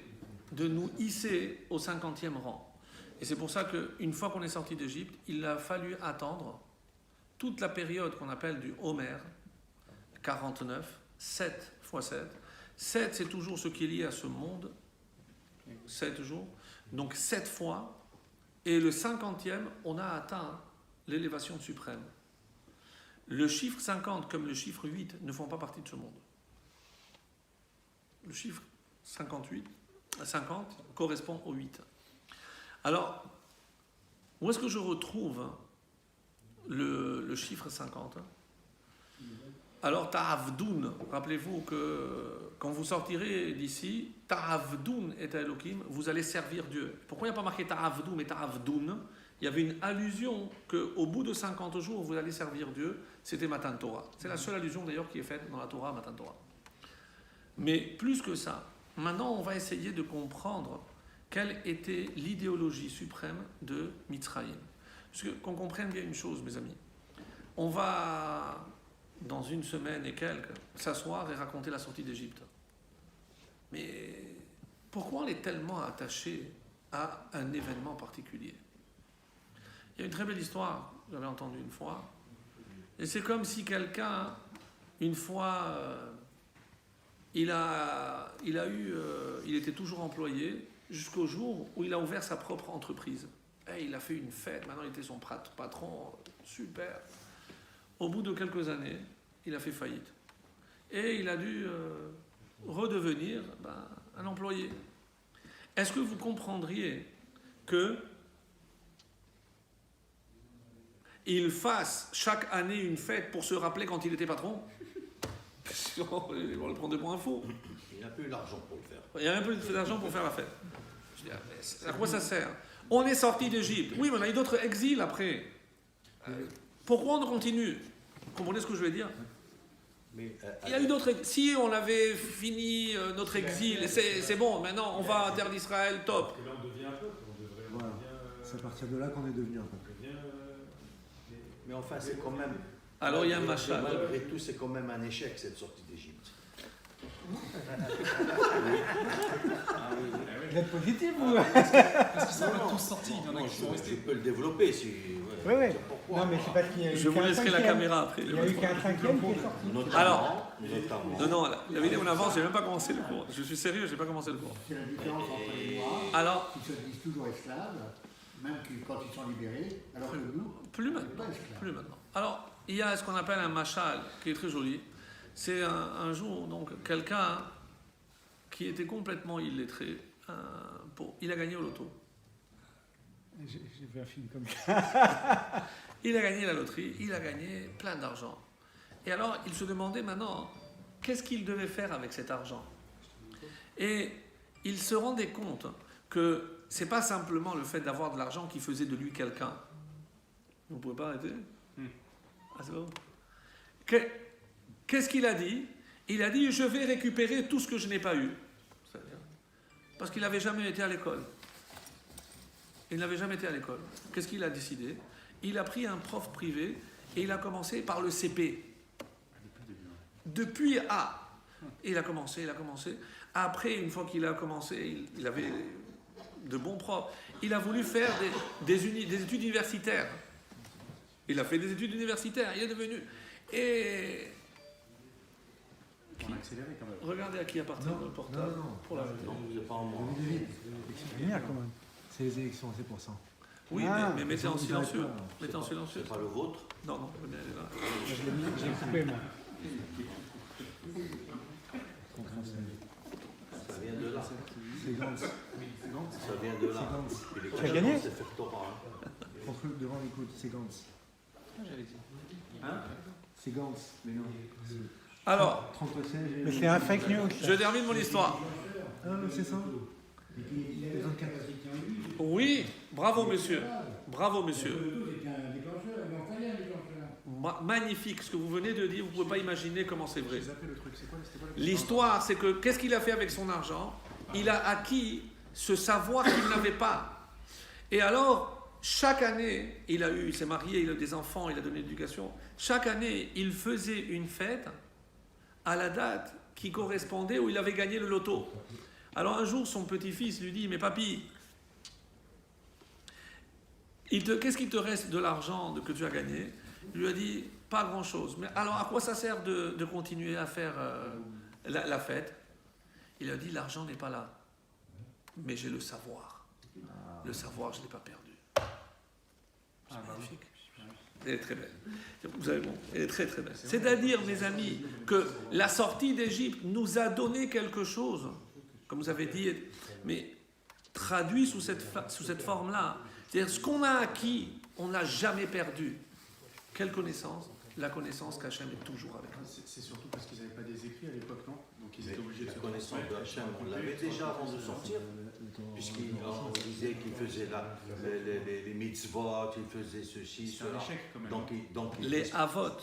de nous hisser au 50e rang. Et c'est pour ça qu'une fois qu'on est sorti d'Égypte, il a fallu attendre toute la période qu'on appelle du Homer, 49, 7 fois 7. 7, c'est toujours ce qui est lié à ce monde 7 jours. Donc 7 fois. Et le 50e, on a atteint l'élévation suprême. Le chiffre 50 comme le chiffre 8 ne font pas partie de ce monde. Le chiffre 50 correspond au 8. Alors, où est-ce que je retrouve le chiffre 50 ? Alors, Ta'avdoun, rappelez-vous que quand vous sortirez d'ici, Ta'avdoun et Elohim, vous allez servir Dieu. Pourquoi il n'y a pas marqué Ta'avdoun mais Ta'avdoun ? Il y avait une allusion qu'au bout de 50 jours, vous allez servir Dieu. C'était Matan Torah. C'est la seule allusion d'ailleurs qui est faite dans la Torah, Matan Torah. Mais plus que ça, maintenant on va essayer de comprendre quelle était l'idéologie suprême de Mitzrayim. Parce qu'on comprenne bien une chose, mes amis. On va, dans une semaine et quelques, s'asseoir et raconter la sortie d'Égypte. Mais pourquoi on est tellement attaché à un événement particulier ? Il y a une très belle histoire, j'avais entendu une fois. Et c'est comme si quelqu'un, une fois, il était toujours employé jusqu'au jour où il a ouvert sa propre entreprise. Et il a fait une fête, maintenant il était son patron, super. Au bout de quelques années, il a fait faillite. Et il a dû redevenir un employé. Est-ce que vous comprendriez que il fasse chaque année une fête pour se rappeler quand il était patron? Ils vont le prendre pour un fou. Il n'a pas eu l'argent pour le faire. Il y a un peu d'argent pour faire la fête. Je dis, à quoi ça sert? On est sorti d'Égypte. Oui, mais on a eu d'autres exils après. Pourquoi on continue? Vous comprenez ce que je veux dire? Mais, il y a eu d'autres exils. Si on avait fini notre exil, c'est bon, maintenant on va en terre d'Israël, top. Et là, on devient un peuple. On devrait. Voilà. C'est à partir de là qu'on est devenu un peuple. mais enfin, c'est quand même. Alors il y a un machin. Malgré tout, c'est quand même un échec cette sortie d'Égypte. Vous êtes positif, vous? Parce qu'ils sont pas tous sortis, il y en a qui sont Je restés. peux le développer si. Oui, oui. Pourquoi? Non, mais c'est parce qu'il y a eu Je vous qu'un laisserai la cinquième. caméra après. Il y a eu qu'un 5e qui est sorti. Notamment. Non, la vidéo on avance, j'ai même pas commencé le cours. Je suis sérieux, j'ai pas commencé le cours. C'est la différence entre les Noirs, Alors, qui se disent toujours esclaves, même quand ils sont libérés, alors que nous, plus on n'est maintenant. pas esclaves. Plus maintenant. Alors, il y a ce qu'on appelle un machal qui est très joli. C'est un jour, donc, quelqu'un qui était complètement illettré, il a gagné au loto. J'ai vu un film comme ça. Il a gagné la loterie, il a gagné plein d'argent. Et alors, il se demandait maintenant, qu'est-ce qu'il devait faire avec cet argent? Et il se rendait compte que c'est pas simplement le fait d'avoir de l'argent qui faisait de lui quelqu'un. Vous ne pouvez pas arrêter? Ah, c'est bon. Qu'est-ce qu'il a dit? Il a dit, je vais récupérer tout ce que je n'ai pas eu. C'est-à-dire, parce qu'il n'avait jamais été à l'école. Il n'avait jamais été à l'école. Qu'est-ce qu'il a décidé? Il a pris un prof privé et il a commencé par le CP. Depuis A. Et il a commencé. Après, une fois qu'il a commencé, il avait de bons profs. Il a voulu faire des études universitaires. Il a fait des études universitaires. Il est devenu... Et... On a accéléré quand même. Regardez à qui appartient le portable. Non. Pour la... Non, vous n'êtes pas en moi. C'est bien quand même. C'est les élections, c'est pour ça. Oui, Ah, mais mettez en vous silencieux. arrêtez pas, Mettez en silencieux. C'est pas le vôtre. Non, je vais aller là. J'ai coupé, moi. Ça vient de là. C'est Gantz. Ça vient de là. Et les Tu as gagné? C'est faire Torah. Contre devant l'écoute, c'est Gantz. C'est Gantz, mais non. Alors, 36, Mais c'est un fake news. je termine mon histoire. Ah non, c'est ça. 24. Oui, bravo monsieur. Bravo monsieur. Magnifique ce que vous venez de dire, vous ne pouvez pas imaginer comment c'est vrai. J'ai zappé le truc, c'était quoi L'histoire, c'est que qu'est-ce qu'il a fait avec son argent? Il a acquis ce savoir qu'il n'avait pas. Et alors, chaque année, il s'est marié, il a eu des enfants, il a donné l'éducation. Chaque année, il faisait une fête à la date qui correspondait où il avait gagné le loto. Alors un jour, son petit-fils lui dit, mais papy, qu'est-ce qu'il te reste de l'argent que tu as gagné? Il lui a dit, pas grand-chose. Mais alors, à quoi ça sert de continuer à faire la fête? Il a dit, l'argent n'est pas là. mais j'ai le savoir. Le savoir, je ne l'ai pas perdu. C'est magnifique. Elle est très belle. Vous avez bon, elle est très très belle. C'est-à-dire, mes amis, que la sortie d'Égypte nous a donné quelque chose, comme vous avez dit, mais traduit sous cette forme-là. C'est-à-dire, ce qu'on a acquis, on n'a jamais perdu. Quelle connaissance? La connaissance qu'Hachem est toujours avec nous. C'est surtout parce qu'ils n'avaient pas des écrits à l'époque, non? Donc ils étaient Mais obligés de la se connaissance transmettre. de Hachem, on l'avait déjà avant de sortir, puisqu'il disait qu'il faisait les mitzvot, il faisait ceci, C'est un cela. échec quand même. Donc, Les Avot,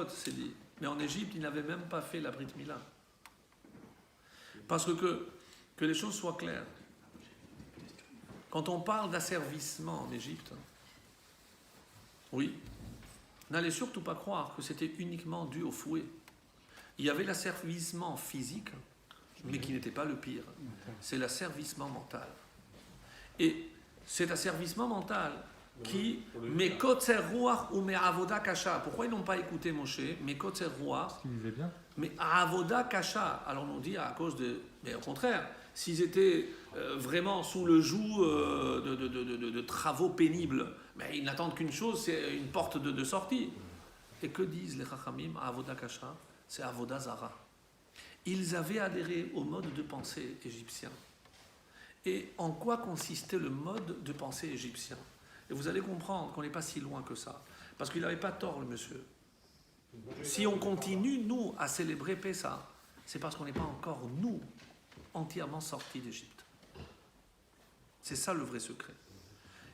c'est dit. Mais en Égypte, ils n'avaient même pas fait la Brit Mila. Parce que les choses soient claires. Quand on parle d'asservissement en Égypte, oui, n'allez surtout pas croire que c'était uniquement dû au fouet. Il y avait l'asservissement physique, mais qui n'était pas le pire. C'est l'asservissement mental. Et cet asservissement mental qui, mais kotser ruach ou mais avoda kasha. Pourquoi ils n'ont pas écouté Moshe? Mais kotser ruach, mais avoda kasha. Alors on dit à cause de, mais au contraire, s'ils étaient vraiment sous le joug de travaux pénibles, mais ils n'attendent qu'une chose, c'est une porte de sortie. Et que disent les Chachamim? Avoda kasha, c'est avoda zara. Ils avaient adhéré au mode de pensée égyptien. Et en quoi consistait le mode de pensée égyptien? Et vous allez comprendre qu'on n'est pas si loin que ça. Parce qu'il n'avait pas tort, le monsieur. Si on continue, nous, à célébrer Pessah, c'est parce qu'on n'est pas encore, nous, entièrement sortis d'Égypte. C'est ça le vrai secret.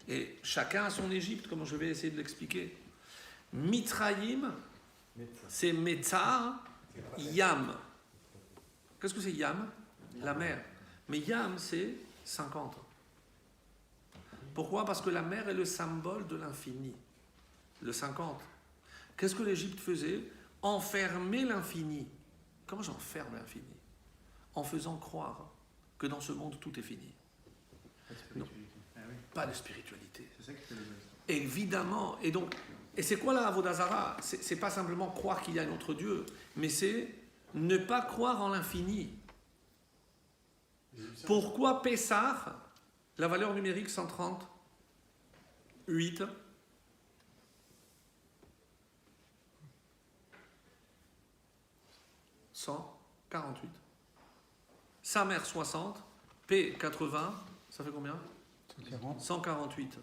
Et chacun a son Égypte, comme je vais essayer de l'expliquer. Mitraïm, c'est Metzar, Yam. Qu'est-ce que c'est Yam? La mer. Mais Yam, c'est 50. Pourquoi? Parce que la mer est le symbole de l'infini. Le 50. Qu'est-ce que l'Égypte faisait? Enfermer l'infini. Comment j'enferme l'infini? En faisant croire que dans ce monde, tout est fini. Pas de spiritualité. C'est ça qui fait le buzz. Évidemment. Et c'est quoi la Avodah Zara? C'est pas simplement croire qu'il y a un autre Dieu, mais c'est ne pas croire en l'infini. Pourquoi Pessah, la valeur numérique 138, sa mère 60, P 80, ça fait combien? 148.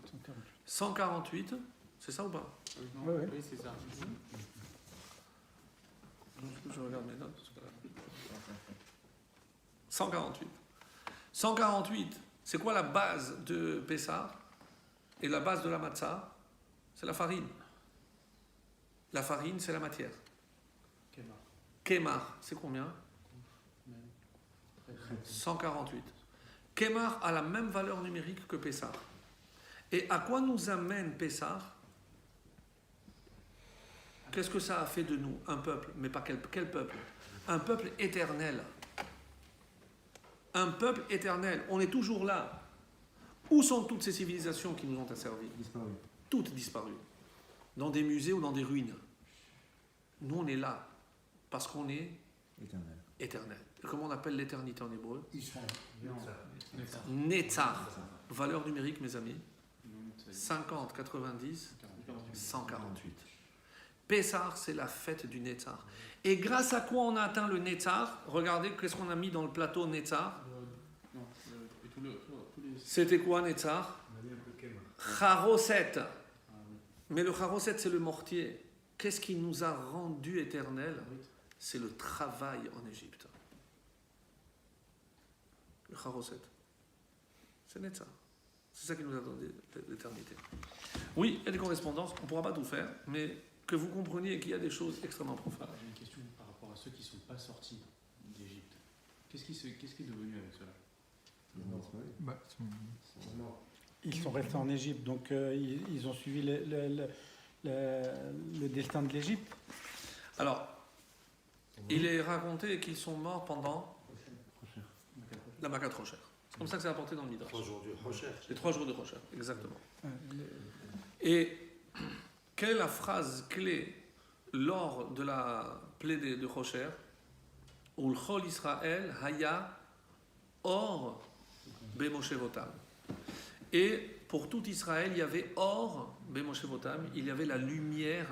148, c'est ça ou pas? Oui. Oui, c'est ça. Je regarde mes notes. 148. 148, c'est quoi la base de Pessah? Et la base de la matzah, c'est la farine. La farine, c'est la matière. Kemar, c'est combien? 148. Kemar a la même valeur numérique que Pessah. Et à quoi nous amène Pessah? Qu'est-ce que ça a fait de nous? Un peuple, mais pas quel peuple? Un peuple éternel. Un peuple éternel. On est toujours là. Où sont toutes ces civilisations qui nous ont asservis? Disparu. Toutes disparues. Dans des musées ou dans des ruines. Nous, on est là. Parce qu'on est Éternel. éternel. Et comment on appelle l'éternité en hébreu? Israël. Netzar. Valeur numérique, mes amis. 50, 90, 148. Pessah, c'est la fête du Netzar. Et grâce à quoi on a atteint le Netzar? Regardez qu'est-ce qu'on a mis dans le plateau Netzar. C'était quoi Netzar? Charoset. Mais le Charoset, c'est le mortier. Qu'est-ce qui nous a rendu éternels? C'est le travail en Égypte. Le Charoset. C'est Netzar. C'est ça qui nous a donné l'éternité. Oui, il y a des correspondances, on ne pourra pas tout faire, mais que vous compreniez qu'il y a des choses extrêmement profondes. J'ai une question par rapport à ceux qui ne sont pas sortis d'Égypte. Qu'est-ce qui est devenu avec cela? Ils sont restés en Égypte, donc ils ont suivi le destin de l'Égypte. Alors, il est raconté qu'ils sont morts pendant la Makat Rocher. C'est comme ça que c'est apporté dans le Midrash. 3 jours de Rocher. Les 3 jours de Rocher, exactement. Et quelle est la phrase clé lors de la plaie de Rocher? Ulchol Israël Haya Or Bemoshevotam. Et pour tout Israël, il y avait or, Bemoshevotam, il y avait la lumière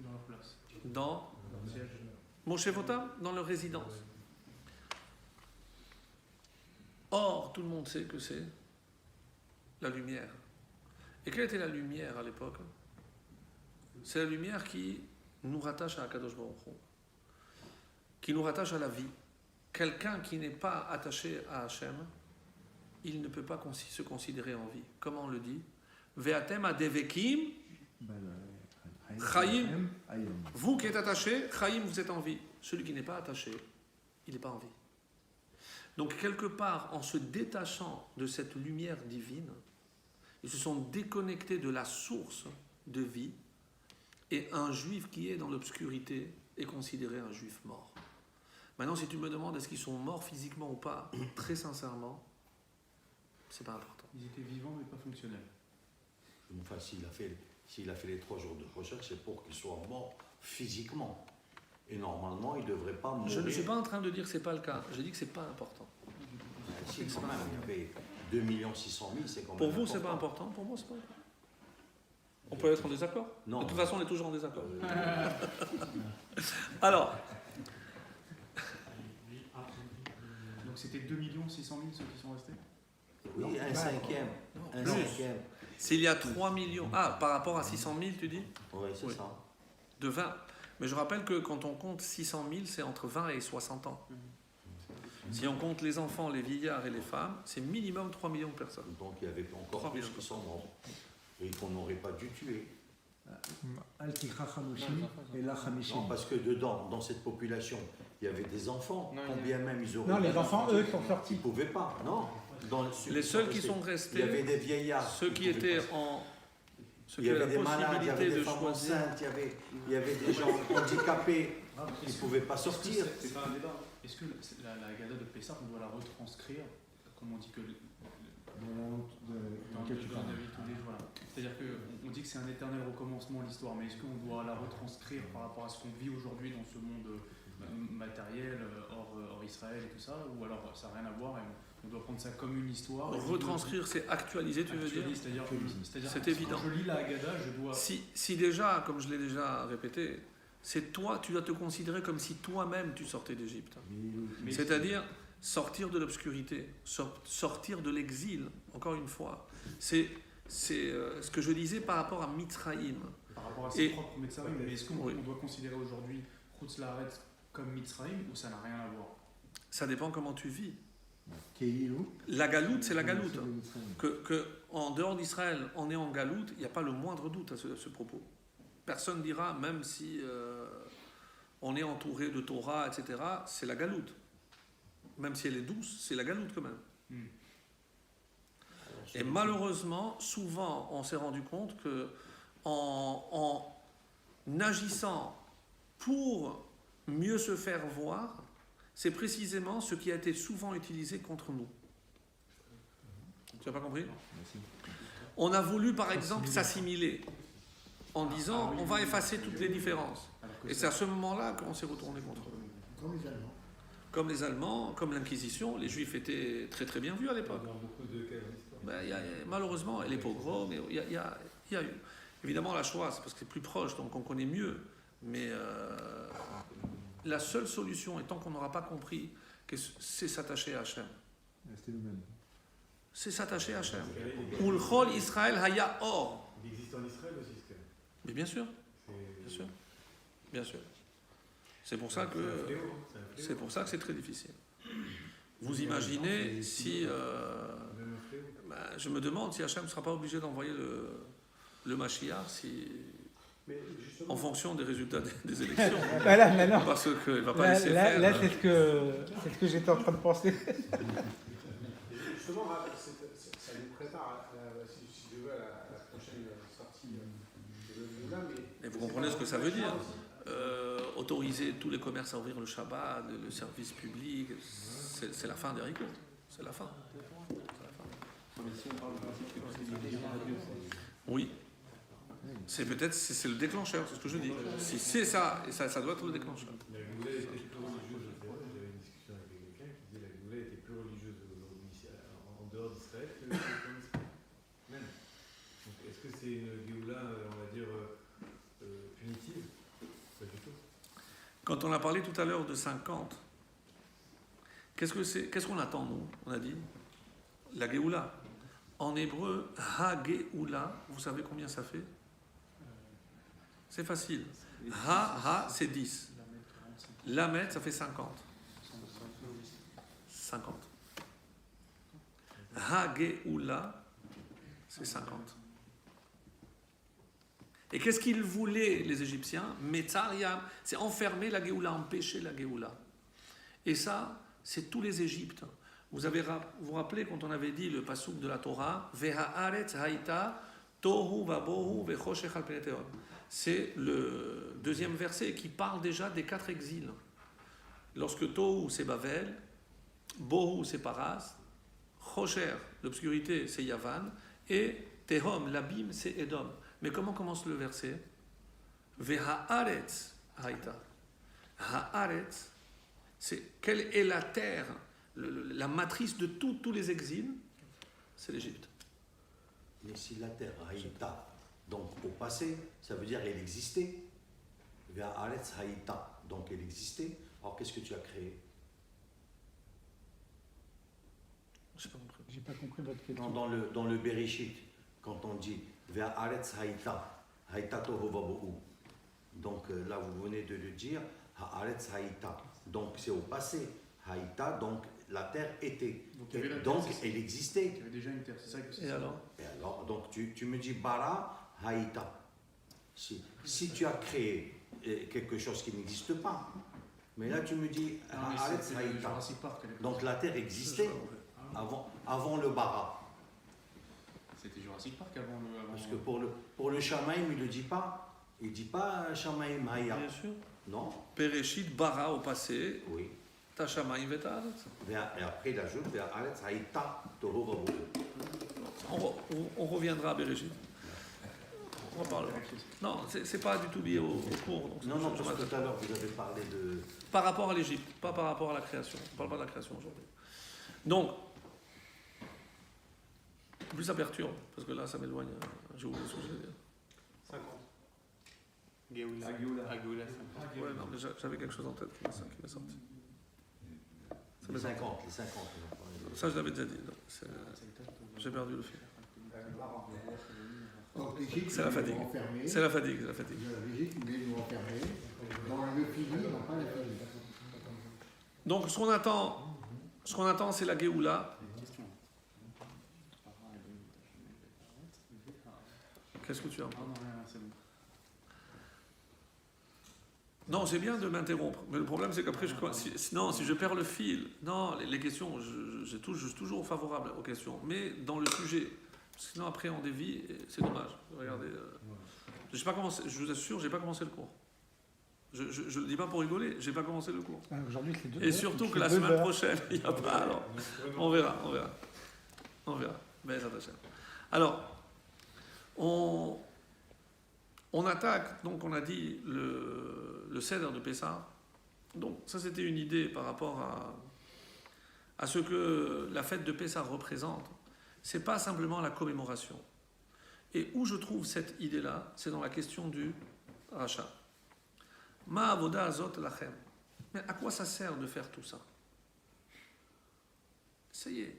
Dans leur place. dans Dans le siège. Moshevotam, dans leur résidence. Or, tout le monde sait que c'est la lumière. Et quelle était la lumière à l'époque? C'est la lumière qui nous rattache à Akadosh Baruch Hu, qui nous rattache à la vie. Quelqu'un qui n'est pas attaché à Hachem, il ne peut pas se considérer en vie. Comment on le dit? Ve'atem adevekim, Chaim. Vous qui êtes attaché, Chaim, vous êtes en vie. Celui qui n'est pas attaché, il n'est pas en vie. Donc quelque part, en se détachant de cette lumière divine, ils se sont déconnectés de la source de vie, et un juif qui est dans l'obscurité est considéré un juif mort. Maintenant, si tu me demandes est-ce qu'ils sont morts physiquement ou pas, très sincèrement, c'est pas important. Ils étaient vivants mais pas fonctionnels. Enfin, s'il a fait les 3 jours de recherche, c'est pour qu'il soit mort physiquement. Et normalement, il ne devrait pas mourir. Je ne suis pas en train de dire que ce n'est pas le cas. Je dis que ce n'est pas important. Si, quand même, il y avait 2 600 000, c'est quand même Pour vous, important. c'est pas important. Pour moi, c'est pas important. On peut être en désaccord. Non. De toute façon, on est toujours en désaccord. Alors, Donc c'était 2 600 000 ceux qui sont restés. Oui, un cinquième. Un plus. cinquième. s'il y a 3 millions... Ah, par rapport à 600 000, tu dis? Oui, c'est Oui. ça. De 20. Mais je rappelle que quand on compte 600 000, c'est entre 20 et 60 ans. Si on compte les enfants, les vieillards et les femmes, c'est minimum 3 millions de personnes. Donc il y avait encore 3 plus millions. qui sont morts. Et qu'on n'aurait pas dû tuer. Non, parce que dedans, dans cette population, il y avait des enfants. Combien même ils auraient... Non, les enfants, eux, sont Ils sortis. ne pouvaient pas, non. Les seuls qui sont Il y restés, avait des vieillards. ceux qui étaient en... Ceux Il qui y avaient avait la des malades, il y avait possibilité des de femmes choisir... enceintes, il y avait des gens handicapés qui ne pouvaient pas sortir. C'est pas un débat. Est-ce que la Haggadah de Pessah, on doit la retranscrire, comme on dit que dans lequel tu parles. David, tous les jours, voilà. C'est-à-dire qu'on dit que c'est un éternel recommencement l'histoire, mais est-ce qu'on doit la retranscrire par rapport à ce qu'on vit aujourd'hui dans ce monde matériel, hors Israël et tout ça, ou alors ça n'a rien à voir et on doit prendre ça comme une histoire? Retranscrire, c'est actualiser, tu veux dire? C'est-à-dire C'est évident. quand je lis la Haggadah, je dois... Si déjà, comme je l'ai déjà répété, c'est toi, tu dois te considérer comme si toi-même tu sortais d'Égypte. Mais- C'est-à-dire sortir de l'obscurité, sortir de l'exil, encore une fois. C'est ce que je disais par rapport à Mitzraïm. Par rapport à ses Et- propres Mitzrayim, mais est-ce qu'on Oui. on doit considérer aujourd'hui Chutz La'aretz comme Mitzrayim ou ça n'a rien à voir? Ça dépend comment tu vis. Keilou. La galoute, c'est la galoute. C'est le Mitzrayim. Que en dehors d'Israël, on est en galoute, il n'y a pas le moindre doute à ce propos. Personne dira, même si on est entouré de Torah, etc., c'est la galoute. Même si elle est douce, c'est la galoute quand même. Et malheureusement, souvent, on s'est rendu compte que en agissant pour mieux se faire voir, c'est précisément ce qui a été souvent utilisé contre nous. Tu n'as pas compris? On a voulu, par exemple, s'assimiler en disant on va effacer toutes les différences. Alors que Et c'est à ce moment-là qu'on s'est retourné contre eux. Comme les Allemands. Comme les Allemands, comme l'Inquisition, les Juifs étaient très très bien vus à l'époque. Ben, malheureusement, et les pogroms, il y a eu. Évidemment, la Shoah, c'est parce que c'est plus proche, donc on connaît mieux. Mais la seule solution, et tant qu'on n'aura pas compris, que c'est s'attacher à Hachem. C'était nous-mêmes. C'est s'attacher à Hachem. Ulchol Israël Haya Or. Il existe en Israël aussi, ce cas. Mais bien sûr, bien sûr, bien sûr. C'est pour ça que c'est très difficile. Vous imaginez si je me demande si Hachem ne sera pas obligé d'envoyer le Mashiach Mais justement, en fonction des résultats des élections. Là, maintenant, Parce qu'il ne va pas là, laisser là, faire. là, c'est ce que j'étais en train de penser. justement, ça nous prépare, si je veux, à la prochaine sortie de l'Oula. Et vous comprenez ce que ça veut dire. Autoriser tous les commerces à ouvrir le Shabbat, le service public, c'est la fin des haricots. C'est la fin. Oui. C'est peut-être c'est le déclencheur, c'est ce que je dis. Si c'est ça, et ça doit être le déclencheur. La Géoula était plus religieuse. J'avais une discussion avec quelqu'un qui disait que la Géoula était plus religieuse aujourd'hui c'était une Géoula, on va dire, punitive? Pas du tout. Quand on a parlé tout à l'heure de 50, qu'est-ce qu'on attend, nous? On a dit la Géoula. En hébreu, ha-Géoula, vous savez combien ça fait? C'est facile. Ha, c'est 10. Lamet, ça fait 50. 50. Ha-Géoula, c'est 50. Et qu'est-ce qu'ils voulaient, les Égyptiens? Metzaria, c'est enfermer la Géoula, empêcher la Géoula. Et ça, c'est tous les Égyptes. Vous vous rappelez quand on avait dit le passouk de la Torah, Veha'aretz haïta tohu vabohu vechoshech al pnei tehom. C'est le deuxième verset qui parle déjà des 4 exils. Lorsque tohu c'est Bavel, bohu c'est Paras, chosher, l'obscurité c'est Yavan, et tehom, l'abîme c'est Edom. Mais comment commence le verset? Veha'aretz haïta. Ha'aretz, c'est quelle est la terre, la matrice de tous les exils? C'est l'Égypte. Mais si la terre haïta, donc au passé, ça veut dire qu'elle existait. Ve'aretz haïta, donc elle existait. Alors qu'est-ce que tu as créé? J'ai pas compris votre question. Non, dans le Bereshit, quand on dit Ve'aretz haïta, haïta tohu vabohu. Donc là, vous venez de le dire, ha'aretz haïta. Donc c'est au passé. Haïta, donc la terre était. Donc elle existait. Il y avait déjà une terre, c'est ça que c'est. Et alors? Donc tu me dis bara haïta. Si tu as créé quelque chose qui n'existe pas, mais là tu me dis ha'aretz haïta. Donc la terre existait avant le bara. C'était Jurassic Park avant le. Parce que pour le Shamaïm, il ne dit pas. Il ne dit pas Shamaïm haïa. Bien sûr. Non. Bereshit bara au passé. Oui. Tashamaim vetaretz. Et après il ajoute ha'aretz haïta tohu vabohu. On reviendra à Bereshit. On reparlera. Non, c'est pas du tout lié au cours. Donc Non, parce que tout à l'heure vous avez parlé de. Par rapport à l'Égypte, pas par rapport à la création. On ne parle pas de la création aujourd'hui. Donc, plus ça perturbe, parce que là ça m'éloigne. J'ai oublié ce que je voulais dire. 50. Géoula. Ouais, non, mais j'avais quelque chose en tête qui m'est sorti. Les 50. Ça, je l'avais déjà dit. J'ai perdu le fil. Donc l'Égypte, C'est la fatigue. C'est la fatigue. L'Égypte, mais ils nous enfermer. Dans le fini, non pas le fini. Donc, ce qu'on attend, c'est la Géoula. Qu'est-ce que tu as? Non, c'est bien de m'interrompre, mais le problème c'est qu'après, si je perds le fil, non, les questions, je suis toujours favorable aux questions, mais dans le sujet, sinon après on dévie, et c'est dommage. Regardez, j'ai pas commencé, je vous assure, j'ai pas commencé le cours. Je le dis pas pour rigoler, j'ai pas commencé le cours. Aujourd'hui, c'est 2 Et surtout que la semaine prochaine, il n'y a pas. Alors, on verra. Mais ça t'achète. Alors, on attaque, donc on a dit le Seder de Pessah. Donc ça c'était une idée par rapport à ce que la fête de Pessah représente. C'est pas simplement la commémoration. Et où je trouve cette idée-là, c'est dans la question du rachat. Ma avoda azot lachem. Mais à quoi ça sert de faire tout ça? Ça y est,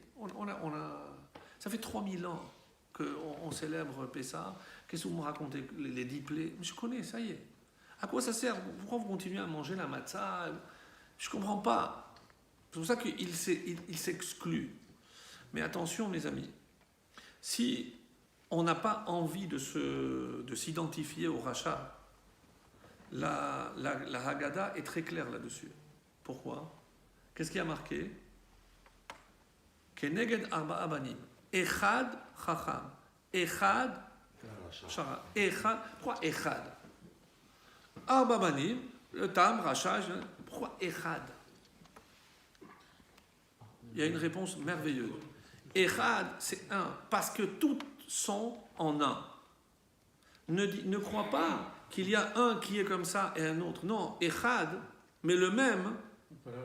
ça fait 3000 ans qu'on célèbre Pessah. Qu'est-ce que vous me racontez? Les 10 plaies? Je connais, ça y est. À quoi ça sert? Pourquoi vous continuez à manger la matzah? Je ne comprends pas. C'est pour ça qu'il s'exclut. Mais attention, mes amis. Si on n'a pas envie de s'identifier au rachat, la Haggadah est très claire là-dessus. Pourquoi? Qu'est-ce qui a marqué? Keneged arba'a banim. Echad chacham. Echad shara. Echad. Pourquoi Echad? Arba banim, le tam, rachat. Pourquoi Echad? Il y a une réponse merveilleuse. Echad, c'est un. Parce que toutes sont en un. Ne crois pas qu'il y a un qui est comme ça et un autre. Non, Echad, mais le même.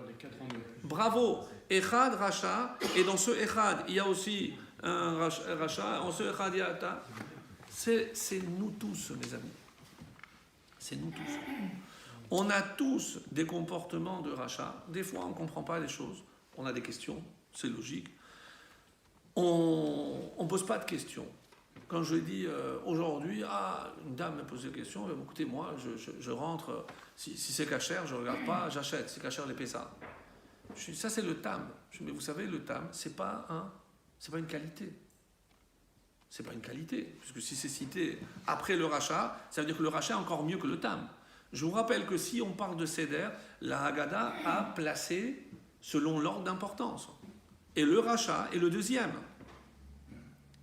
Les 4 en 2. Bravo. Echad, rachat. Et dans ce Echad, il y a aussi un rachat. En ce Echad, il y a ta. C'est nous tous, mes amis. C'est nous tous. On a tous des comportements de rachat. Des fois, on ne comprend pas les choses. On a des questions, c'est logique. On ne pose pas de questions. Quand je dis aujourd'hui, une dame me pose des questions, écoutez, moi, je rentre, si c'est cachère, je ne regarde pas, j'achète. Si c'est cachère, je paie ça. Ça, c'est le tam. Mais vous savez, le tam, c'est pas une qualité. C'est pas une qualité. Puisque si c'est cité après le rachat, ça veut dire que le rachat est encore mieux que le tam. Je vous rappelle que si on parle de Seder, la Haggadah a placé selon l'ordre d'importance. Et le rachat est le deuxième.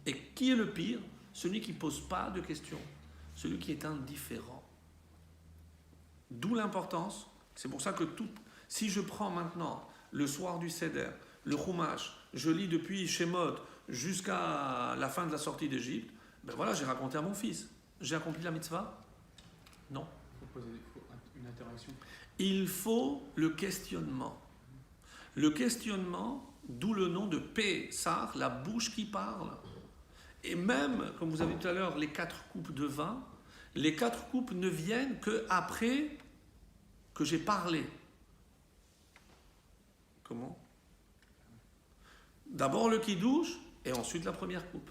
Et qui est le pire? Celui qui ne pose pas de questions. Celui qui est indifférent. D'où l'importance. C'est pour ça que si je prends maintenant le soir du Seder, le Chumash, je lis depuis Shemot jusqu'à la fin de la sortie d'Égypte, ben voilà, j'ai raconté à mon fils. J'ai accompli la mitzvah? Non. Il faut poser une interaction. Il faut le questionnement. Le questionnement, d'où le nom de Pessah, la bouche qui parle. Et même, comme vous avez dit tout à l'heure, les 4 coupes de vin, les 4 coupes ne viennent qu'après que j'ai parlé. Comment? D'abord le Kiddush et ensuite la première coupe.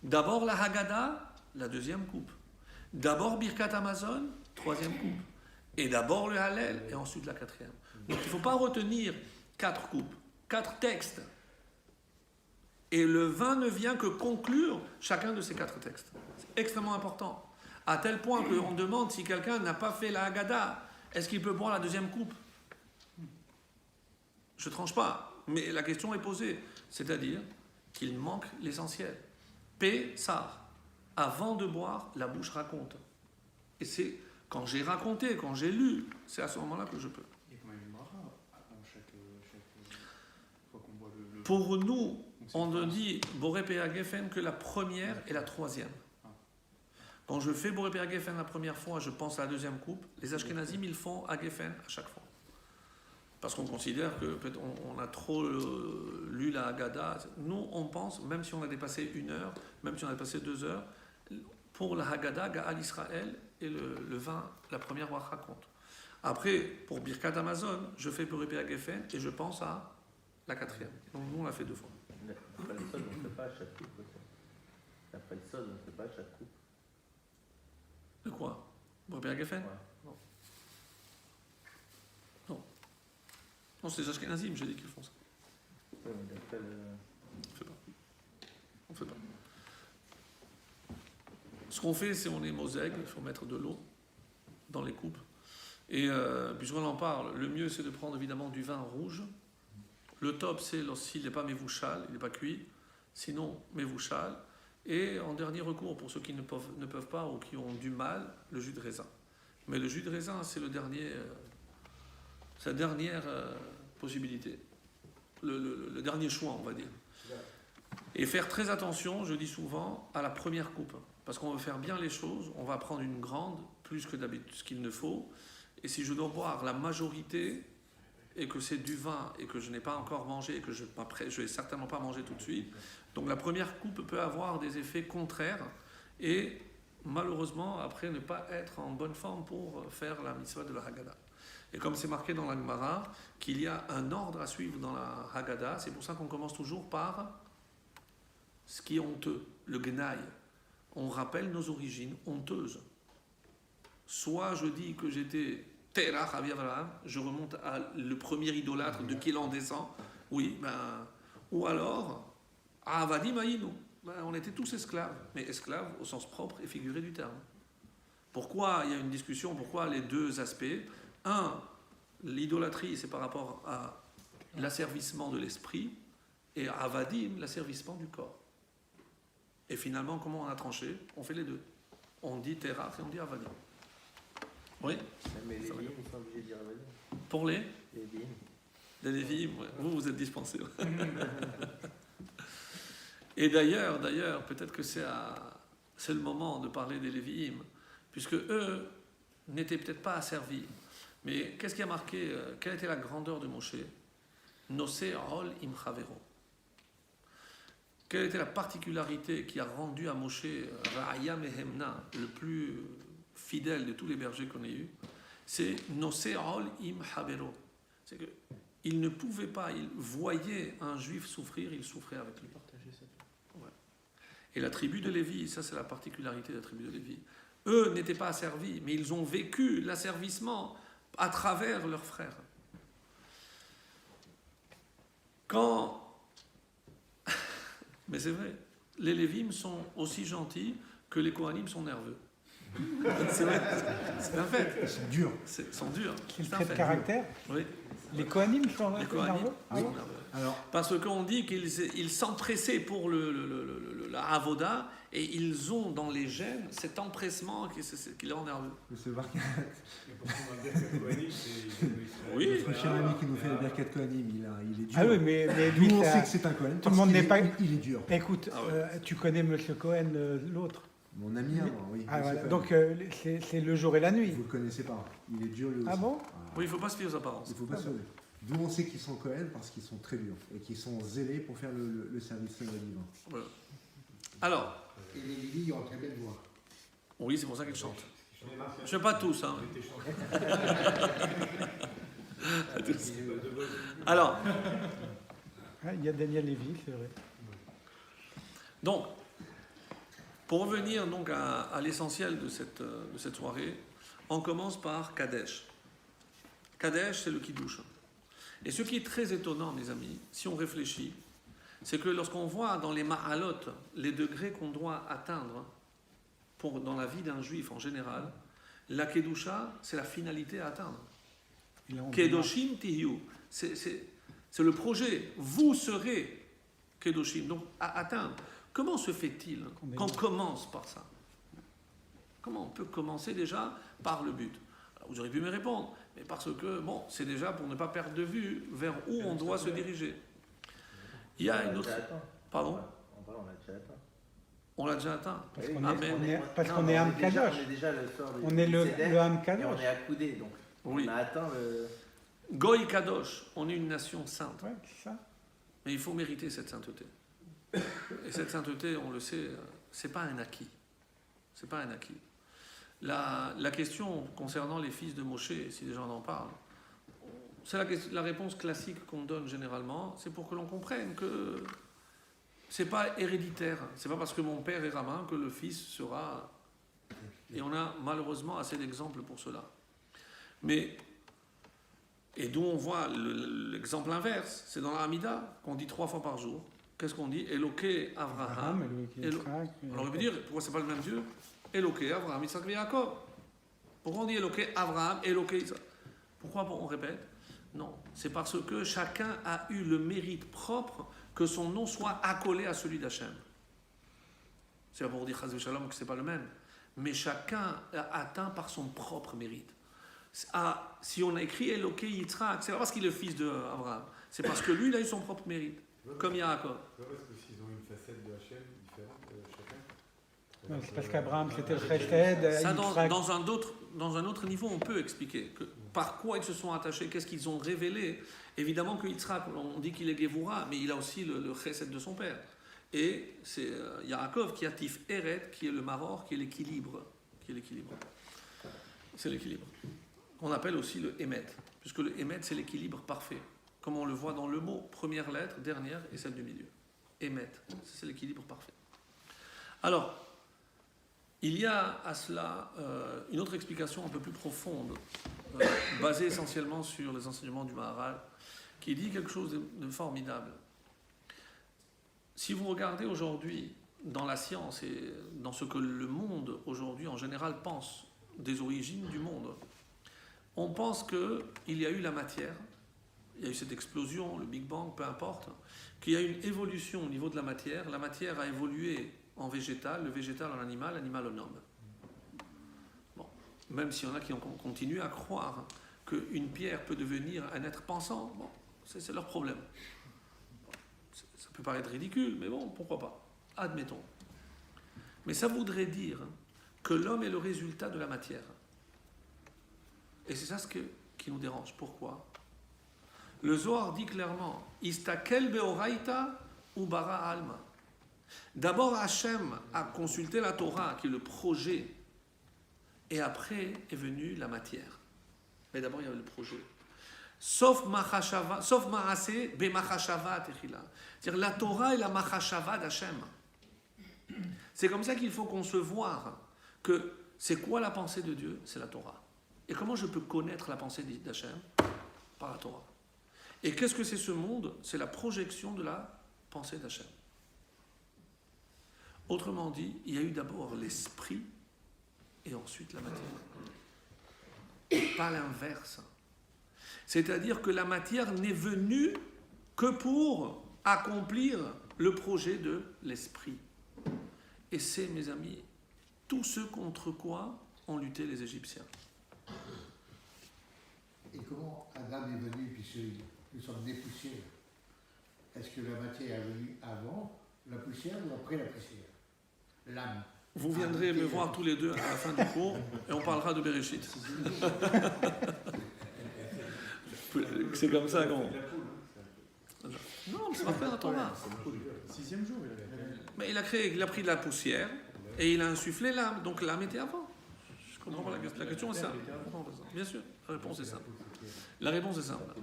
D'abord la Haggadah, la deuxième coupe. D'abord Birkat Hamazon, troisième coupe. Et d'abord le Hallel et ensuite la quatrième. Donc il ne faut pas retenir 4 coupes, 4 textes. Et le vin ne vient que conclure chacun de ces 4 textes. C'est extrêmement important. À tel point qu'on demande si quelqu'un n'a pas fait la Haggadah, est-ce qu'il peut boire la deuxième coupe? Je ne tranche pas, mais la question est posée. C'est-à-dire qu'il manque l'essentiel. Pessah. Avant de boire, la bouche raconte. Et c'est quand j'ai raconté, quand j'ai lu, c'est à ce moment-là que je peux. Il y a quand même une bracha avant chaque fois qu'on boit le... Pour nous, on ne dit Boré Pea Geffen que la première et la troisième. Quand je fais Boré Pea Geffen la première fois, je pense à la deuxième coupe. Les Ashkenazim, ils font à Geffen à chaque fois. Parce qu'on considère qu'on a trop lu la Haggadah. Nous, on pense, même si on a dépassé 1 heure, même si on a dépassé 2 heures, pour la Haggadah, Gaal Israël et le vin, la première bracha compte. Après, pour Birkat Hamazon, je fais Boré Pea Geffen et je pense à la 4e. Donc nous, on l'a fait 2 fois. Après le sol, on ne fait pas à chaque coupe. Après le sol, on ne fait pas à chaque coupe. De quoi? Boré Pea Geffen? Ouais. Non. Non. Non, c'est les Ashkenazim, j'ai dit qu'ils font ça. Ouais, mais d'après le... On fait pas. On fait pas. Ce qu'on fait, c'est on est mosègue, il faut mettre de l'eau dans les coupes. Et puisqu'on en parle, le mieux c'est de prendre évidemment du vin rouge. Le top c'est s'il n'est pas mévouchal, il n'est pas cuit. Sinon, mévouchal. Et en dernier recours, pour ceux qui ne peuvent pas ou qui ont du mal, le jus de raisin. Mais le jus de raisin, c'est sa dernière possibilité. Le dernier choix, on va dire. Et faire très attention, je dis souvent, à la première coupe. Parce qu'on veut faire bien les choses, on va prendre une grande, plus que d'habitude, ce qu'il ne faut. Et si je dois boire la majorité, et que c'est du vin, et que je n'ai pas encore mangé, et que je vais certainement pas manger tout de suite, donc la première coupe peut avoir des effets contraires, et malheureusement, après, ne pas être en bonne forme pour faire la mitzvah de la Haggadah. Et comme c'est marqué dans la Gemara, qu'il y a un ordre à suivre dans la Haggadah, c'est pour ça qu'on commence toujours par ce qui est honteux, le gnaï. On rappelle nos origines honteuses. Soit je dis que j'étais Terach Avi Avraham, je remonte à le premier idolâtre de qui l'en descend, oui, ou alors Avadim Aïnou, on était tous esclaves, mais esclaves au sens propre et figuré du terme. Pourquoi il y a une discussion, pourquoi les deux aspects? Un, l'idolâtrie, c'est par rapport à l'asservissement de l'esprit, et Avadim, l'asservissement du corps. Et finalement, comment on a tranché? On fait les deux. On dit Terach et on dit Avadim. Oui. Mais les Lévi'im, ils sont obligés de dire Avadim. Pour les Lévi'im. Les Lévi'im, ouais. Vous êtes dispensés. Et d'ailleurs, peut-être que c'est le moment de parler des Lévi'im, puisque eux n'étaient peut-être pas asservis. Mais qu'est-ce qui a marqué, quelle était la grandeur de Moshe? Nosé Ol Im Chavero. Quelle était la particularité qui a rendu à Moshe Ra'aya Mehemna le plus fidèle de tous les bergers qu'on ait eu? C'est Nose'ol im Habero. C'est qu'il ne pouvait pas, il voyait un juif souffrir, il souffrait avec lui. Ouais. Et la tribu de Lévi, ça c'est la particularité de la tribu de Lévi. Eux n'étaient pas asservis, mais ils ont vécu l'asservissement à travers leurs frères. Quand... Mais c'est vrai, les Lévim sont aussi gentils que les Kohanim sont nerveux. C'est vrai, c'est un fait. Ils sont durs. Ils sont durs. C'est le un trait de fait. caractère. Oui. Les Kohanim sont Les Kohanim nerveux. Ah sont bon nerveux. Alors, Parce qu'on dit qu'ils s'empressaient pour la avoda et ils ont dans les gènes cet empressement qui les rend nerveux. M. Barkat, Et pour qu'on va dire que Kohanim, c'est... Oui. notre cher ami qui nous fait le Birkat Kohanim, il est dur. Ah oui, mais lui, Nous, on ça- sait que c'est un Kohen. tout le monde n'est pas- Il est dur. Écoute, Ah ouais. tu connais M. Cohen, l'autre. Mon ami, hein, oui. Ah, monsieur voilà. Cohen. Donc c'est le jour et la nuit. Vous le connaissez pas. Il est dur lui aussi. Ah bon? Oui, il ne faut pas se fier aux apparences. Il faut pas se leurrer. D'où on sait qu'ils sont Cohen parce qu'ils sont très durs et qu'ils sont zélés pour faire le service divin. Voilà. Alors, Et les Lévis ont très belle voix. oui, c'est pour ça qu'ils chantent. Je ne sais pas tous, hein. Alors, Ah, il y a Daniel Lévy, c'est vrai. donc, pour revenir donc à l'essentiel de cette soirée, on commence par Kadesh. Kadesh, c'est le Kiddush. Et ce qui est très étonnant, mes amis, si on réfléchit, c'est que lorsqu'on voit dans les Ma'alot les degrés qu'on doit atteindre dans la vie d'un juif en général, la Kedusha, c'est la finalité à atteindre. Il est en Kedoshim Tihiu, c'est le projet. Vous serez Kedoshim, donc à atteindre. Comment se fait-il qu'on commence par ça? Comment on peut commencer déjà par le but? Alors, vous auriez pu me répondre, mais parce que, bon, c'est déjà pour ne pas perdre de vue vers où on doit se diriger. Il y a une autre... Pardon? On l'a déjà atteint. On l'a déjà atteint. Parce qu'on Amen. est, parce Non, qu'on mais est on Am est déjà- Kadosh. On est déjà le sort du On est le Seder, Am et on Kadosh. est accoudé, donc Oui. on a atteint le... Goy Kadosh, on est une nation sainte. Ouais, c'est ça. Mais il faut mériter cette sainteté. Et cette sainteté, on le sait, c'est pas un acquis. C'est pas un acquis. La question concernant les fils de Moshe, si les gens en parlent, c'est la réponse classique qu'on donne généralement, c'est pour que l'on comprenne que c'est pas héréditaire. C'est pas parce que mon père est rabbin que le fils sera. Et on a malheureusement assez d'exemples pour cela. Mais et d'où on voit l'exemple inverse, c'est dans la Hamida qu'on dit 3 fois par jour. Qu'est-ce qu'on dit? Eloké Avraham. Alors on veut dire, pourquoi c'est pas le même Dieu? Eloké Avraham, Isaac et Jacob. Pourquoi on dit Eloké Avraham, Eloké Isaac? Pourquoi on répète? Non, c'est parce que chacun a eu le mérite propre que son nom soit accolé à celui d'Hachem. C'est pas pour dire Chaz Shalom que c'est pas le même, mais chacun a atteint par son propre mérite. Si on a écrit Eloké Yitzhak, c'est pas parce qu'il est le fils d'Abraham, c'est parce que lui, il a eu son propre mérite, comme Yaakov. Parce que s'ils ont une facette de Hachem différente, chacun. Non, c'est parce qu'Abraham, c'était le Chesed. Ça, dans un autre niveau, on peut expliquer par quoi ils se sont attachés, qu'est-ce qu'ils ont révélé. Évidemment que Yitzhak, on dit qu'il est Gevura, mais il a aussi le Chesed de son père. Et c'est Yaakov qui a Tif Eret, qui est le Maror, qui est l'équilibre. C'est l'équilibre. On appelle aussi le Emet, puisque le Emet, c'est l'équilibre parfait. Comme on le voit dans le mot, première lettre, dernière et celle du milieu. Emet, c'est l'équilibre parfait. Alors, il y a à cela une autre explication un peu plus profonde, basée essentiellement sur les enseignements du Maharal, qui dit quelque chose de formidable. Si vous regardez aujourd'hui dans la science et dans ce que le monde aujourd'hui en général pense des origines du monde, on pense qu'il y a eu la matière, il y a eu cette explosion, le Big Bang, peu importe, qu'il y a eu une évolution au niveau de la matière a évolué en végétal, le végétal en animal, l'animal en homme. Bon. Même s'il y en a qui continuent à croire qu'une pierre peut devenir un être pensant, bon, c'est leur problème. Ça peut paraître ridicule, mais bon, pourquoi pas? Admettons. Mais ça voudrait dire que l'homme est le résultat de la matière. Et c'est ça qui nous dérange. Pourquoi? Le Zohar dit clairement, Istakel beoraita ou bara alma. D'abord, Hachem a consulté la Torah, qui est le projet, et après est venue la matière. Mais d'abord, il y avait le projet. Sauf Ma'aseh, B'machashava Techila. C'est-à-dire la Torah est la Machashava d'Hachem. C'est comme ça qu'il faut concevoir que c'est quoi la pensée de Dieu? C'est la Torah. Et comment je peux connaître la pensée d'Hachem? Par la Torah. Et qu'est-ce que c'est ce monde? C'est la projection de la pensée d'Hachem. Autrement dit, il y a eu d'abord l'esprit et ensuite la matière. Pas l'inverse. C'est-à-dire que la matière n'est venue que pour accomplir le projet de l'esprit. Et c'est, mes amis, tout ce contre quoi ont lutté les Égyptiens. Et comment Adam est venu, puisque nous sommes des poussières? Est-ce que la matière est venue avant la poussière ou après la poussière? L'âme. Vous viendrez me voir tous les deux à la fin du cours et on parlera de Bereshit. C'est comme ça qu'on... Non, mais c'est pas fait la Torah. 6e jour, il avait. Mais il a pris de la poussière et il a insufflé l'âme. Donc l'âme était avant. Je comprends pas la question est simple. Bien sûr, la réponse est simple. La réponse est simple.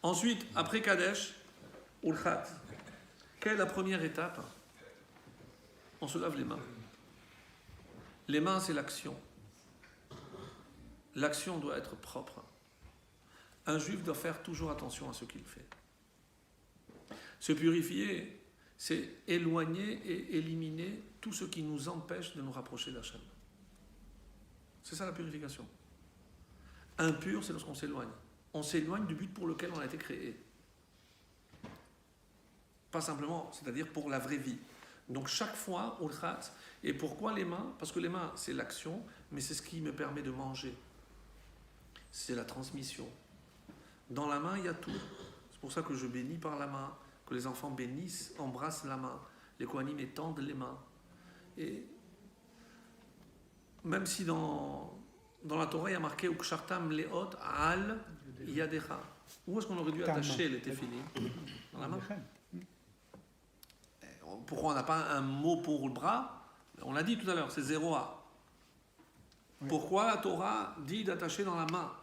Ensuite, après Kadesh, Ulchat. Quelle est la première étape? On se lave les mains. Les mains, c'est l'action. L'action doit être propre. Un juif doit faire toujours attention à ce qu'il fait. Se purifier, c'est éloigner et éliminer tout ce qui nous empêche de nous rapprocher d'Hachem. C'est ça la purification. Impur, c'est lorsqu'on s'éloigne. On s'éloigne du but pour lequel on a été créé. Pas simplement, c'est-à-dire pour la vraie vie. Donc chaque fois, on le rate. Et pourquoi les mains? Parce que les mains, c'est l'action, mais c'est ce qui me permet de manger. C'est la transmission. Dans la main, il y a tout. C'est pour ça que je bénis par la main, que les enfants bénissent, embrassent la main. Les Kohanim étendent les mains. Et même si dans la Torah, il y a marqué « Ukshartam leot al yadecha ». Où est-ce qu'on aurait dû attacher les téphilim? Dans la main. Pourquoi on n'a pas un mot pour le bras? On l'a dit tout à l'heure, c'est 0A. Oui. Pourquoi la Torah dit d'attacher dans la main?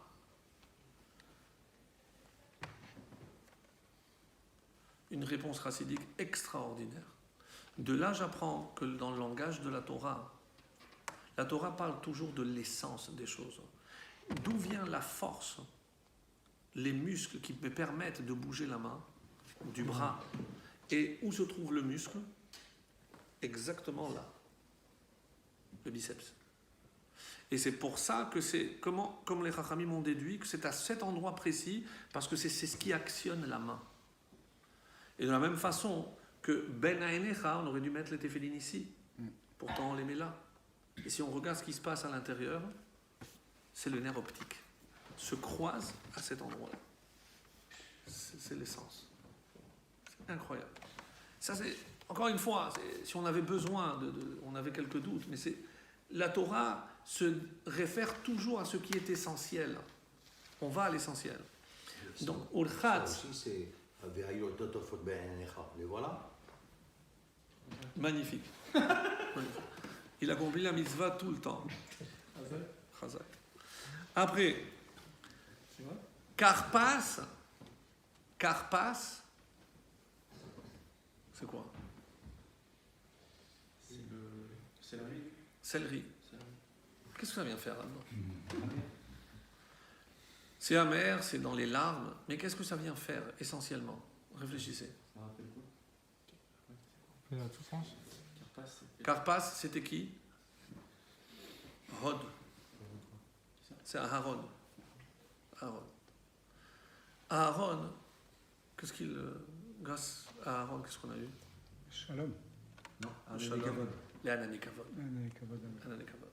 Une réponse chassidique extraordinaire. De là, j'apprends que dans le langage de la Torah parle toujours de l'essence des choses. D'où vient la force, les muscles qui me permettent de bouger la main, du bras? Et où se trouve le muscle? Exactement là. Le biceps. Et c'est pour ça que c'est, comme les Chachamim ont déduit, que c'est à cet endroit précis, parce que c'est ce qui actionne la main. Et de la même façon que Ben Haenecha, on aurait dû mettre les téphilines ici. Pourtant, on les met là. Et si on regarde ce qui se passe à l'intérieur, c'est le nerf optique. Se croise à cet endroit-là. C'est l'essence. C'est incroyable. Ça, c'est, encore une fois, si on avait besoin, on avait quelques doutes, mais la Torah se réfère toujours à ce qui est essentiel. On va à l'essentiel. Donc, Ulchat. Ça aussi, c'est les voilà. Magnifique. Magnifique. Il accomplit la mitzvah tout le temps. Chazak. Après, Karpas, c'est quoi? C'est le céleri. Céleri. Qu'est-ce que ça vient faire là-dedans? C'est amer, c'est dans les larmes, mais qu'est-ce que ça vient faire essentiellement? Réfléchissez. Ça rappelle quoi? La souffrance. Karpas, c'était qui? Hod. C'est Aaron. Aaron, qu'est-ce qu'il. Grâce à Aaron, qu'est-ce qu'on a eu? Shalom. Non, Shalom. Les Anani Kavod. Anani Kavod. Anani Kavod.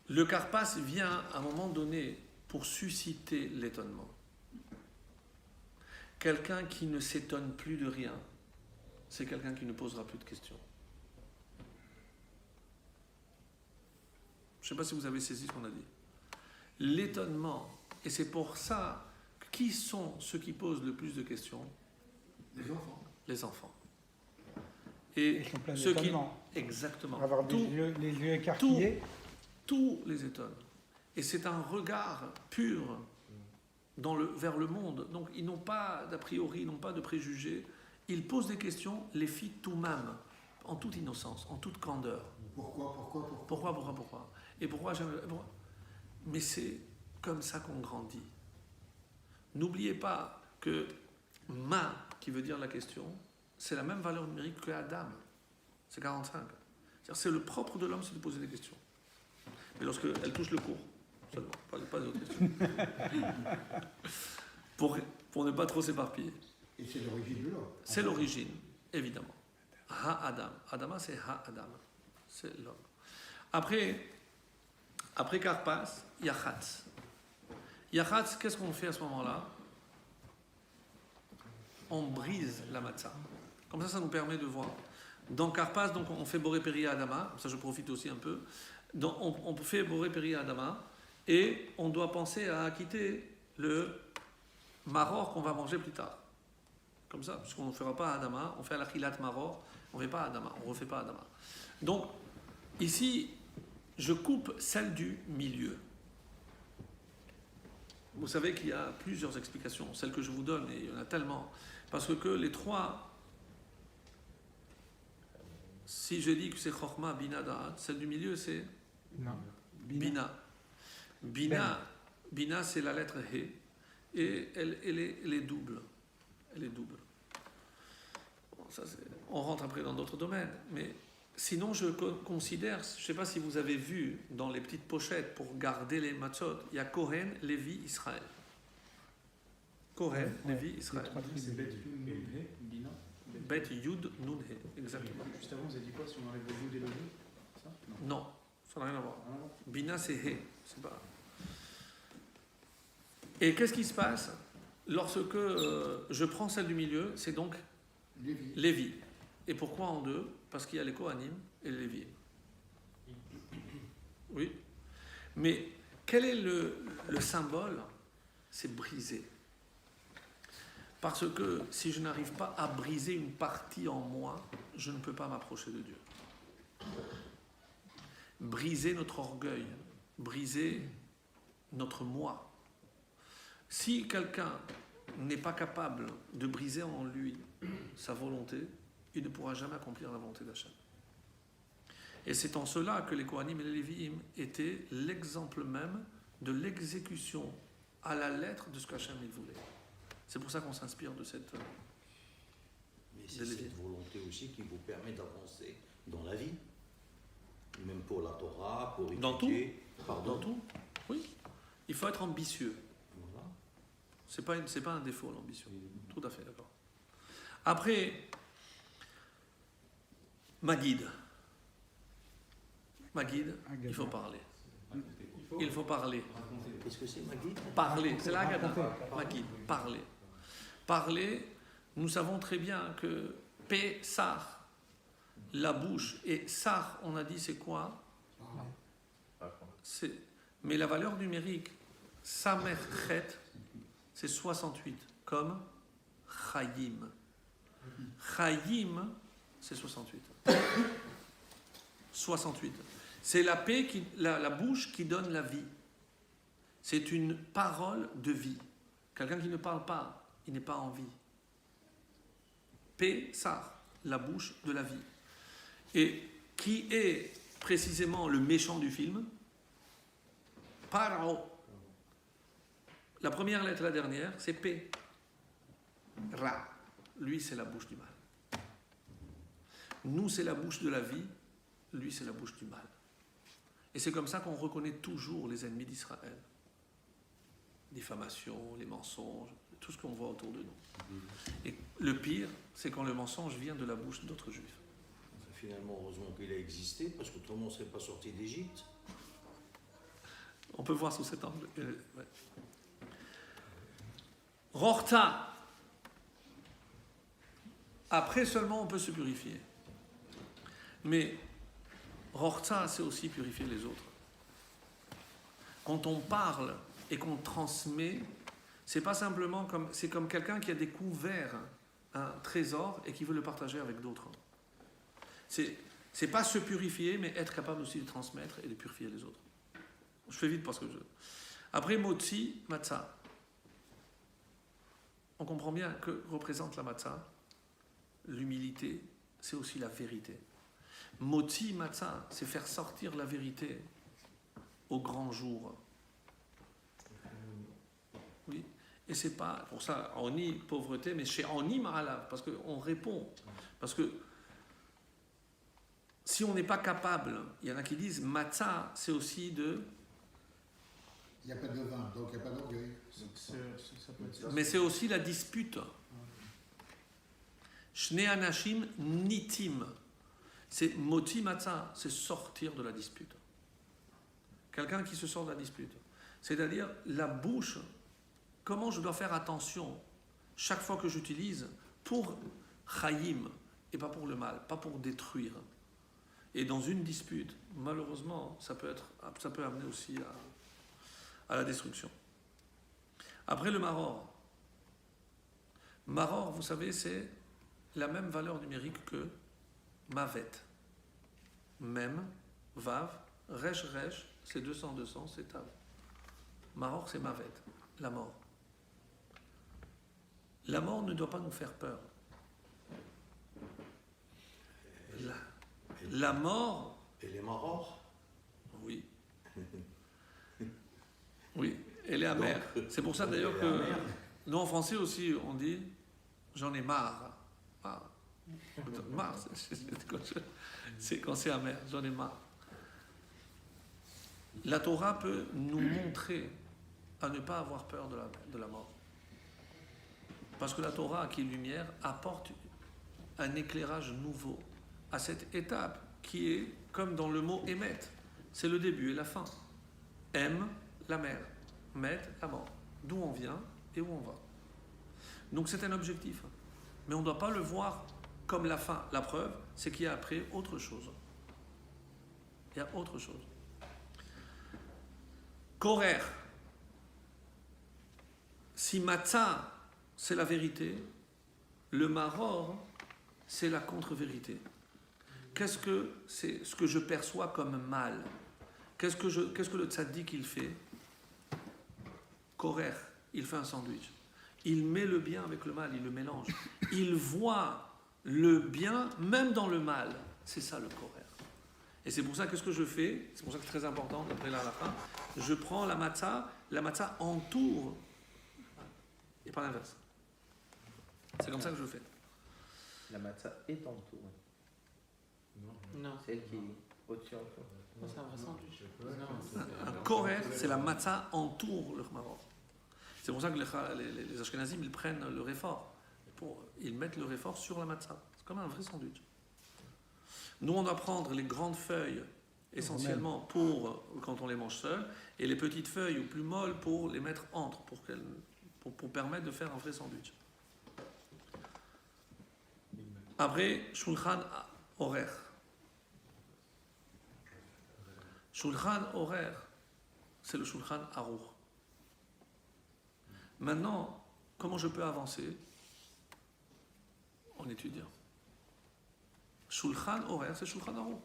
Le Karpas vient à un moment donné pour susciter l'étonnement. Quelqu'un qui ne s'étonne plus de rien, c'est quelqu'un qui ne posera plus de questions. Je ne sais pas si vous avez saisi ce qu'on a dit. L'étonnement, et c'est pour ça, qui sont ceux qui posent le plus de questions? Les enfants. Les enfants. Et Ils sont pleins ceux qui... d'étonnement. Exactement. Avoir Tout- les yeux écarquillés. Tout les étonne. Et c'est un regard pur vers le monde. Donc ils n'ont pas d'a priori, ils n'ont pas de préjugés. Ils posent des questions, les filles tout même, en toute innocence, en toute candeur. Pourquoi Et pourquoi jamais pourquoi Mais c'est comme ça qu'on grandit. N'oubliez pas que ma, qui veut dire la question, c'est la même valeur numérique que Adam. C'est 45. C'est-à-dire, c'est le propre de l'homme, c'est de poser des questions. Mais lorsqu'elle touche le cours, seulement, pas d'autres questions. pour ne pas trop s'éparpiller. Et c'est l'origine de l'homme. C'est l'origine, évidemment. Ha-Adam. Adama, c'est Ha-Adam. C'est l'homme. Après Karpas, Yachatz. Yachatz, qu'est-ce qu'on fait à ce moment-là? On brise la matzah. Comme ça nous permet de voir. Dans Karpas, donc, on fait Boré Peri Adama. Ça, je profite aussi un peu. On fait Boré Peri Adama. Et on doit penser à acquitter le maror qu'on va manger plus tard. Comme ça, puisqu'on ne fera pas Adama, on fait l'Achilat Maror, on ne fait pas Adama, on ne refait pas Adama. Donc, ici, je coupe celle du milieu. Vous savez qu'il y a plusieurs explications, celles que je vous donne, et il y en a tellement. Parce que les trois, si je dis que c'est Chokhma, Bina, Da'at, celle du milieu, c'est Non. Bina. Bina, c'est la lettre He, et elle est double. Elle est double. Bon, ça, on rentre après dans d'autres domaines, mais sinon je considère, je ne sais pas si vous avez vu dans les petites pochettes pour garder les matzot, il y a Kohen, Lévi, Israël. Kohen, Lévi, Israël. C'est Bet Yud Nun He, Bina. Bet Yud Nun He, exactement. Juste avant, vous avez dit quoi si on enlève le Yud et le He? Ça? Non, ça n'a rien à voir. Bina, c'est He, c'est pas. Et qu'est-ce qui se passe lorsque je prends celle du milieu? C'est donc Lévi. Et pourquoi en deux? Parce qu'il y a les Kohanim et les Lévi. Oui. Mais quel est le symbole? C'est briser. Parce que si je n'arrive pas à briser une partie en moi, je ne peux pas m'approcher de Dieu. Briser notre orgueil, briser notre moi. Si quelqu'un n'est pas capable de briser en lui sa volonté, il ne pourra jamais accomplir la volonté d'Hachem. Et c'est en cela que les Kohanim et les Lévi'im étaient l'exemple même de l'exécution à la lettre de ce qu'Hachem il voulait. C'est pour ça qu'on s'inspire de cette... Mais c'est cette volonté aussi qui vous permet d'avancer dans la vie. Même pour la Torah, pour étudier. Dans tout. Pardon. Dans tout. Oui. Il faut être ambitieux. Voilà. C'est pas un défaut, l'ambition. Tout à fait, d'accord. Après, Maguide. Maguide, il faut parler. Il faut parler. Qu'est-ce que c'est, Maguide? Parler, c'est la Haggadah. Maguide, parler. Parler, nous savons très bien que Pessah, la bouche, et Sar, on a dit c'est quoi? Mais la valeur numérique, Samerchet, c'est 68, comme Chayim. Chayim, c'est 68. 68. C'est la paix, la bouche qui donne la vie. C'est une parole de vie. Quelqu'un qui ne parle pas, il n'est pas en vie. Pessah, la bouche de la vie. Et qui est précisément le méchant du film? Paro. La première lettre, la dernière, c'est P. Ra. Lui, c'est la bouche du mal. Nous, c'est la bouche de la vie. Lui, c'est la bouche du mal. Et c'est comme ça qu'on reconnaît toujours les ennemis d'Israël. Diffamation, les mensonges, tout ce qu'on voit autour de nous. Et le pire, c'est quand le mensonge vient de la bouche d'autres juifs. Finalement, heureusement qu'il a existé, parce que tout le monde ne serait pas sorti d'Égypte. On peut voir sous cet angle. Ouais. Rorta. Après seulement, on peut se purifier. Mais Rorta, c'est aussi purifier les autres. Quand on parle et qu'on transmet, c'est pas simplement comme... C'est comme quelqu'un qui a découvert un trésor et qui veut le partager avec d'autres. C'est pas se purifier, mais être capable aussi de transmettre et de purifier les autres. Je fais vite parce que Après, motzi, matzah. On comprend bien que représente la matzah. L'humilité, c'est aussi la vérité. Motzi, matzah, c'est faire sortir la vérité au grand jour. Oui. Et c'est pas, pour ça, Oni, pauvreté, mais chez Oni, Ma'alav, parce qu'on répond. Parce que si on n'est pas capable, il y en a qui disent, matzah, c'est aussi de... Il n'y a pas de vin, donc il n'y a pas d'orgueil. Ça peut être ça. Mais c'est aussi la dispute. Shnei anashim nitim. C'est moti matzah, c'est sortir de la dispute. Quelqu'un qui se sort de la dispute. C'est-à-dire, la bouche, comment je dois faire attention chaque fois que j'utilise pour chayim et pas pour le mal, pas pour détruire. Et dans une dispute, malheureusement, ça peut amener aussi à la destruction. Après le maror. Maror, vous savez, c'est la même valeur numérique que mavet. Mem, vav, resh, c'est 200, c'est tav. Maror, c'est mavet, la mort. La mort ne doit pas nous faire peur. La mort... Et les marors? Oui. Oui, elle est amère. C'est pour ça d'ailleurs que nous en français aussi on dit j'en ai marre. Marre, c'est quand c'est amer, j'en ai marre. La Torah peut nous montrer à ne pas avoir peur de la mort. Parce que la Torah, qui est lumière, apporte un éclairage nouveau à cette étape qui est comme dans le mot émet. C'est le début et la fin. Aime, la mer, met, la mort. D'où on vient et où on va. Donc c'est un objectif. Mais on ne doit pas le voir comme la fin. La preuve, c'est qu'il y a après autre chose. Il y a autre chose. Korer. Si matzah, c'est la vérité, le maror, c'est la contre-vérité. Qu'est-ce que c'est ce que je perçois comme mal? Qu'est-ce que le tzaddik il fait? Korer, il fait un sandwich. Il met le bien avec le mal, il le mélange. Il voit le bien même dans le mal. C'est ça le korer. Et c'est pour ça que ce que je fais, c'est pour ça que c'est très important, d'après la halakha, je prends la matzah entoure, et pas l'inverse. C'est comme ça que je fais. La matzah est entourée. Non. C'est elle qui est au-dessus entourée. Non, c'est un vrai sandwich. Un korer, c'est la matzah entoure le maror. C'est pour ça que les Ashkenazim, ils prennent le réfort. Ils mettent le réfort sur la matzah. C'est comme un vrai sandwich. Nous, on doit prendre les grandes feuilles, essentiellement pour quand on les mange seules, et les petites feuilles ou plus molles pour les mettre entre, pour permettre de faire un vrai sandwich. Après, Shulchan Orer. Shulchan Orer, c'est le Shulchan Aruch. Maintenant, comment je peux avancer en étudiant? Shulchan Orer, c'est Shulchan Aruch.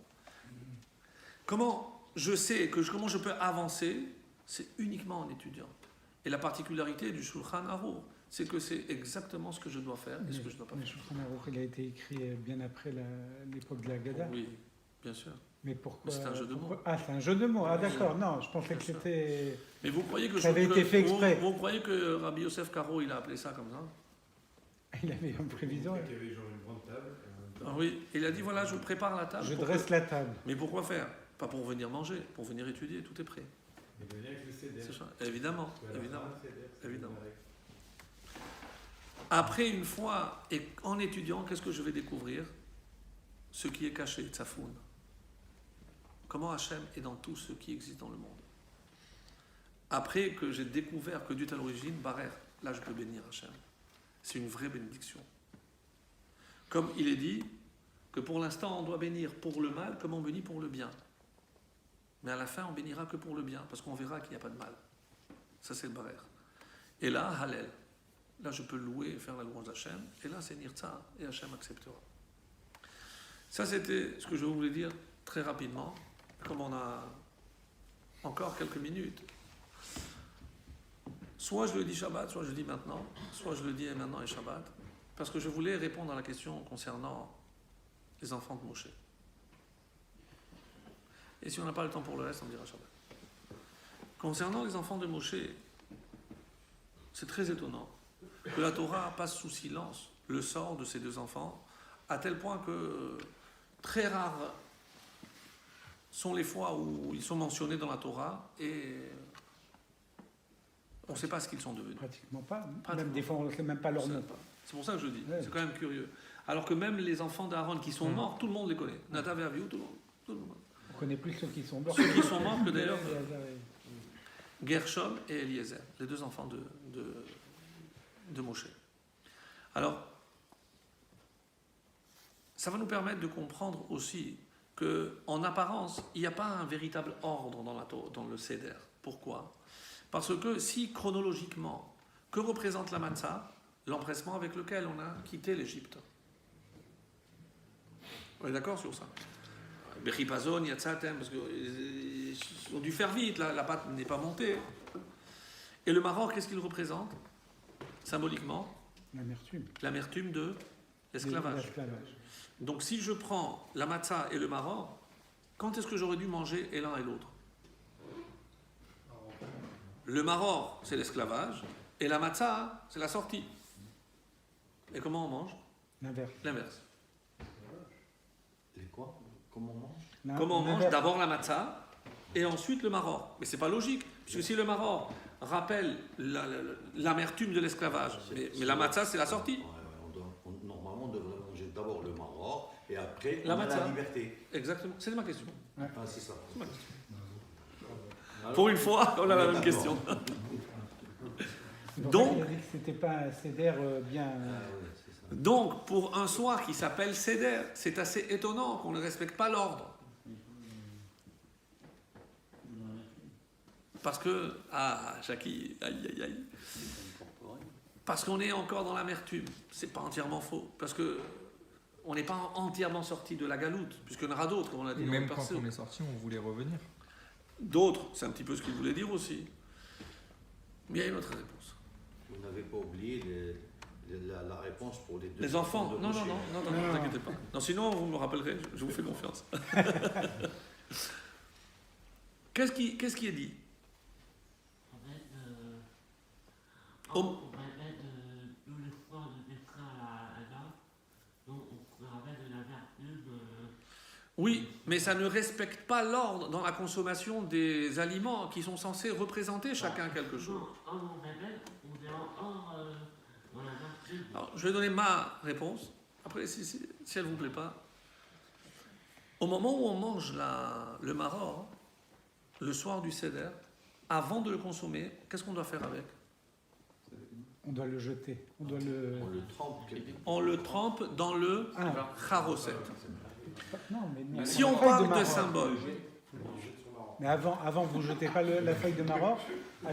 Comment je peux avancer? C'est uniquement en étudiant. Et la particularité du Shulchan Aruch, c'est que c'est exactement ce que je dois faire et ce que je ne dois pas faire. Mais Shulchan Aruch, il a été écrit bien après l'époque de la Haggadah. Oui, bien sûr. Mais pourquoi? C'est un jeu de mots. Ah, c'est un jeu de mots. Ah, d'accord. Non, je pensais que c'était. Mais vous croyez que ça avait été fait exprès. Vous croyez que Rabbi Yosef Karo, il a appelé ça comme ça? Il avait une prévision. Il y avait genre une grande table. Ah oui, il a dit voilà, je prépare la table. Je dresse la table. Mais pourquoi faire? Pas pour venir manger, pour venir étudier, tout est prêt. Il venait avec le CDR. C'est ça. Évidemment, évidemment. Après, une fois, et en étudiant, qu'est-ce que je vais découvrir? Ce qui est caché, Tsafoun. Comment Hachem est dans tout ce qui existe dans le monde. Après que j'ai découvert que Dieu est à l'origine, Barer, là je peux bénir Hachem. C'est une vraie bénédiction. Comme il est dit que pour l'instant on doit bénir pour le mal comme on bénit pour le bien. Mais à la fin on bénira que pour le bien, parce qu'on verra qu'il n'y a pas de mal. Ça c'est le Barer. Et là, Hallel. Là je peux louer et faire la louange d'Hachem. Et là c'est Nirtza, et Hachem acceptera. Ça, c'était ce que je voulais dire très rapidement, comme on a encore quelques minutes. Soit je le dis Shabbat, soit je le dis maintenant, soit je le dis maintenant et Shabbat, parce que je voulais répondre à la question concernant les enfants de Moshe. Et si on n'a pas le temps pour le reste, on dira Shabbat. Concernant les enfants de Moshe, c'est très étonnant que la Torah passe sous silence le sort de ces deux enfants, à tel point que très rares sont les fois où ils sont mentionnés dans la Torah et on ne sait pas ce qu'ils sont devenus. Pratiquement pas. Pratiquement. Même des fois, on ne sait même pas leur nom. C'est pour ça que je dis, Ouais. c'est quand même curieux. Alors que même les enfants d'Aaron qui sont morts, tout le monde les connaît. Nadav et Avihu, tout le monde. On connaît plus ceux qui sont morts. Ceux qui sont morts que d'ailleurs Gershom et Eliezer, les deux enfants de Moshe. Alors, ça va nous permettre de comprendre aussi qu'en apparence, il n'y a pas un véritable ordre dans le Seder. Pourquoi ? Parce que si chronologiquement, que représente la matzah ? L'empressement avec lequel on a quitté l'Égypte. On est d'accord sur ça ? Bechipazon, Yatzatem, parce qu'ils ont dû faire vite, la pâte n'est pas montée. Et le Maroc, qu'est-ce qu'il représente ? Symboliquement, l'amertume de l'esclavage. Donc si je prends la matzah et le Maroc, quand est-ce que j'aurais dû manger et l'un et l'autre ? Le Maroc, c'est l'esclavage, et la matzah, c'est la sortie. Et comment on mange ? L'inverse. Les quoi ? Comment on mange ? Comment on mange ? D'abord la matzah et ensuite le Maroc. Mais c'est pas logique, puisque si le Maroc rappelle l'amertume de l'esclavage, mais la matzah c'est la sortie. Normalement, on devrait manger d'abord le Maroc et après la matzah. La liberté. Exactement, c'est ma question. Ouais. Ah, c'est ça. C'est ma question. Pour une fois, on a la même question. Donc, il a dit que c'était pas un Seder bien. Donc, pour un soir qui s'appelle Seder, c'est assez étonnant qu'on ne respecte pas l'ordre. Parce que, Jackie, aïe. Parce qu'on est encore dans l'amertume. C'est pas entièrement faux. Parce que on n'est pas entièrement sorti de la galoute, puisqu'il y en aura d'autres, comme on l'a dit. Même quand on est sorti, on voulait revenir. D'autres, c'est un petit peu ce qu'il voulait dire aussi. Mais il y a une autre réponse. Vous n'avez pas oublié la réponse pour les deux. Les enfants, non, ne vous inquiétez pas. Non, sinon, vous me rappellerez, je vous fais confiance. Qu'est-ce qui est dit ? On parlait de l'histoire de destin à Adam, donc on parlait de la vertu de... Oui, mais ça ne respecte pas l'ordre dans la consommation des aliments qui sont censés représenter chacun quelque chose. On est hors dans la vertu. Alors, je vais donner ma réponse. Après, si elle ne vous plaît pas. Au moment où on mange le maror, le soir du Seder, avant de le consommer, qu'est-ce qu'on doit faire avec ? On doit le jeter. On le trempe dans le charoset. Non, mais si on parle de symbole. Mais avant vous ne jetez pas la feuille de maror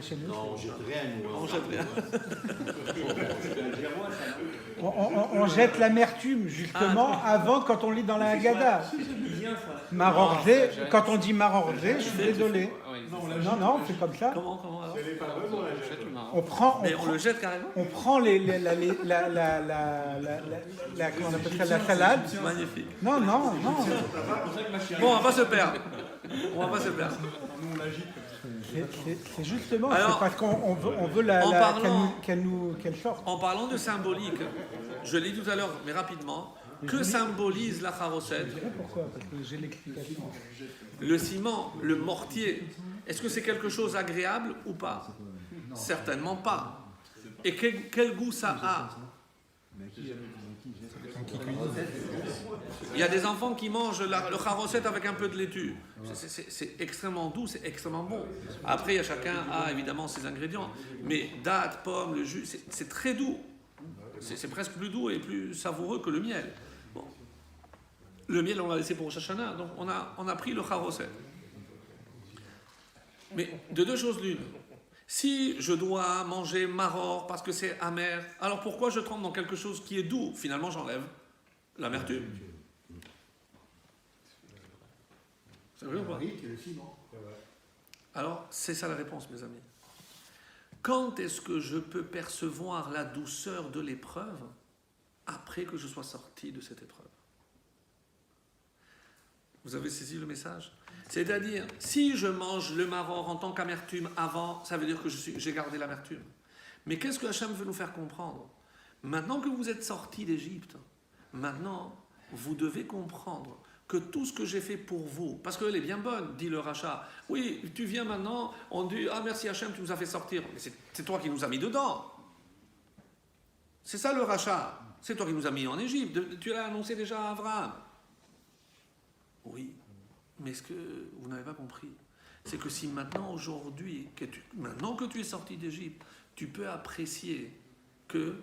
chez nous. Non, on jette rien. On jette rien. On jette l'amertume, justement, avant, quand on lit dans la Haggadah. Marorgé, quand on dit marorgé, je suis désolé. Non, c'est comme ça. Comment alors ? On le jette carrément. On prend comment on appelle ça, la salade. Magnifique. Non. Bon, on va pas se perdre. C'est justement, alors, c'est parce qu'on veut qu'elle sorte. En parlant de symbolique, je l'ai dit tout à l'heure, mais rapidement, que symbolise la charoset ? Pourquoi ? Parce que j'ai l'explication. Le ciment, le mortier, est-ce que c'est quelque chose agréable ou pas ? Certainement pas. Et quel goût ça a ? Il y a des enfants qui mangent le charoset avec un peu de laitue. C'est extrêmement doux, c'est extrêmement bon. Après, chacun a évidemment ses ingrédients. Mais date, pomme, le jus, c'est très doux. C'est presque plus doux et plus savoureux que le miel. Bon. Le miel, on l'a laissé pour Rosh Hashanah, donc on a pris le charoset. Mais de deux choses l'une. Si je dois manger maror parce que c'est amer, alors pourquoi je trempe dans quelque chose qui est doux ? Finalement, j'enlève l'amertume. C'est vrai ou pas? Oui, c'est le ciment. Alors, c'est ça la réponse, mes amis. Quand est-ce que je peux percevoir la douceur de l'épreuve après que je sois sorti de cette épreuve? Vous avez saisi le message? C'est-à-dire, si je mange le maror en tant qu'amertume avant, ça veut dire que j'ai gardé l'amertume. Mais qu'est-ce que Hachem veut nous faire comprendre? Maintenant que vous êtes sortis d'Égypte, maintenant, vous devez comprendre que tout ce que j'ai fait pour vous, parce qu'elle est bien bonne, dit le rachat. Oui, tu viens maintenant, on dit, ah merci Hachem, tu nous as fait sortir. Mais c'est toi qui nous as mis dedans. C'est ça le rachat. C'est toi qui nous as mis en Égypte. Tu l'as annoncé déjà à Abraham. Oui, mais ce que vous n'avez pas compris, c'est que si maintenant, aujourd'hui, maintenant que tu es sorti d'Égypte, tu peux apprécier que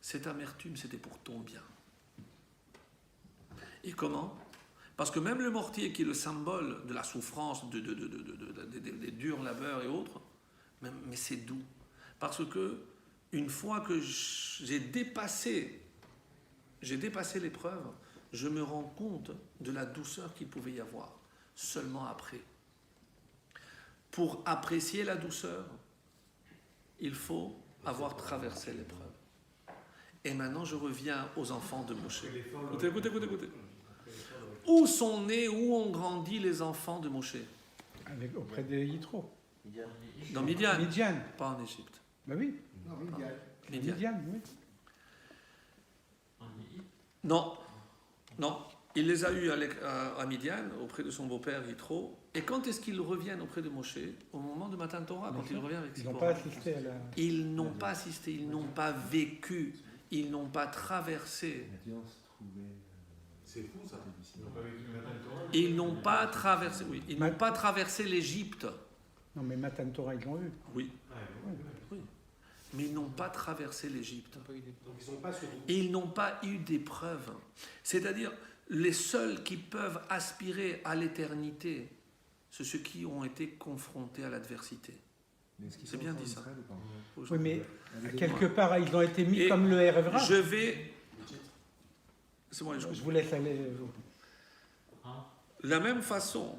cette amertume, c'était pour ton bien. Et comment? Parce que même le mortier, qui est le symbole de la souffrance, des durs labeurs et autres, mais c'est doux. Parce que une fois que j'ai dépassé l'épreuve, je me rends compte de la douceur qu'il pouvait y avoir, seulement après. Pour apprécier la douceur, il faut avoir traversé l'épreuve. Et maintenant, je reviens aux enfants de Moshe. Écoutez. Où sont nés, où ont grandi les enfants de Moshe? Auprès des Yitro. Dans Midian. Midian. Pas en Égypte. Ben oui. Non, Midian, oui. Non. Il les a eus à Midian, auprès de son beau-père Yitro. Et quand est-ce qu'ils reviennent auprès de Moshe? Au moment de Matan Torah, quand il revient avec ses Ils n'ont pas assisté à la... Ils n'ont pas assisté, ils n'ont pas vécu, ils n'ont pas traversé. C'est fou ça. Ils n'ont pas traversé, oui, ils n'ont pas traversé l'Égypte. Non, mais Matan Torah, ils l'ont eu. Oui. Mais ils n'ont pas traversé l'Égypte. Donc ils n'ont pas eu d'épreuve. C'est-à-dire, les seuls qui peuvent aspirer à l'éternité, c'est ceux qui ont été confrontés à l'adversité. C'est bien dit ça. Oui, mais quelque part, ils ont été mis comme le Erevra. Je vais... C'est bon, je vous laisse aller. La même façon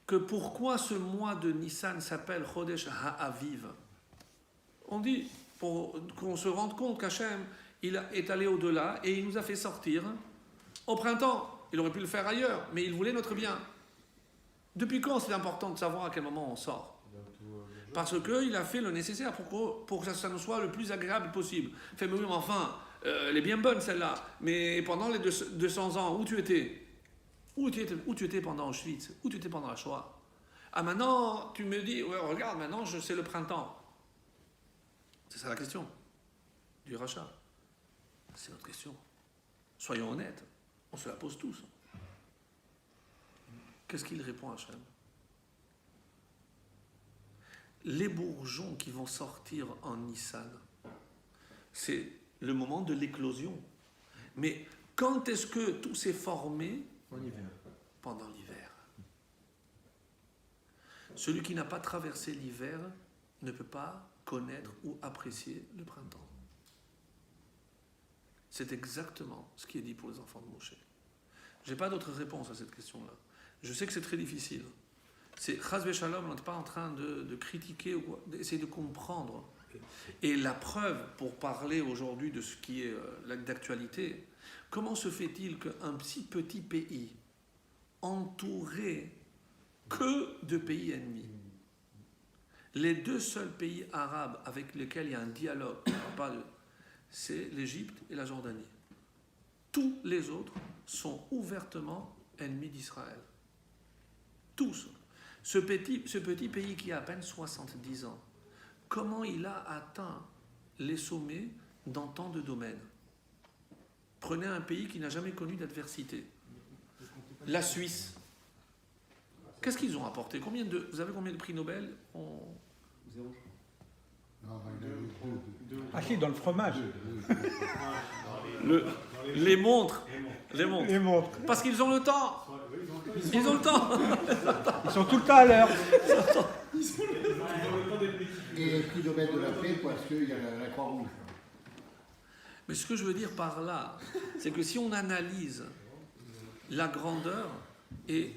que pourquoi ce mois de Nissan s'appelle Chodesh HaAviv. On dit, pour qu'on se rende compte qu'Hachem, il est allé au-delà et il nous a fait sortir au printemps. Il aurait pu le faire ailleurs, mais il voulait notre bien. Depuis quand c'est important de savoir à quel moment on sort? Parce qu'il a fait le nécessaire pour que ça nous soit le plus agréable possible. Fait, mais oui, mais enfin, elle est bien bonne celle-là. Mais pendant les 200 ans, où tu étais? Où tu étais pendant Auschwitz? Où tu étais pendant la Shoah? Ah, maintenant, tu me dis, ouais, regarde, maintenant, c'est le printemps. C'est ça la question du rachat. C'est notre question. Soyons honnêtes, on se la pose tous. Qu'est-ce qu'il répond à Hachem? Les bourgeons qui vont sortir en Nissan, c'est le moment de l'éclosion. Mais quand est-ce que tout s'est formé? En hiver. Pendant l'hiver. Celui qui n'a pas traversé l'hiver ne peut pas connaître ou apprécier le printemps. C'est exactement ce qui est dit pour les enfants de Moshe. Je n'ai pas d'autre réponse à cette question-là. Je sais que c'est très difficile. C'est Chas v'Shalom, on n'est pas en train de critiquer ou d'essayer de comprendre. Et la preuve, pour parler aujourd'hui de ce qui est d'actualité, comment se fait-il qu'un si petit pays, entouré que de pays ennemis, les deux seuls pays arabes avec lesquels il y a un dialogue, c'est l'Égypte et la Jordanie. Tous les autres sont ouvertement ennemis d'Israël. Tous. Ce petit pays qui a à peine 70 ans, comment il a atteint les sommets dans tant de domaines? Prenez un pays qui n'a jamais connu d'adversité. La Suisse. Qu'est-ce qu'ils ont apporté? Vous avez combien de prix Nobel? Zéro. Ah si, dans le fromage. Les montres. Parce qu'ils ont le temps. Ils ont le temps. Ils sont tout le temps à l'heure. Et le prix Nobel de la paix, parce qu'il y a la Croix-Rouge. Mais ce que je veux dire par là, c'est que si on analyse la grandeur, Et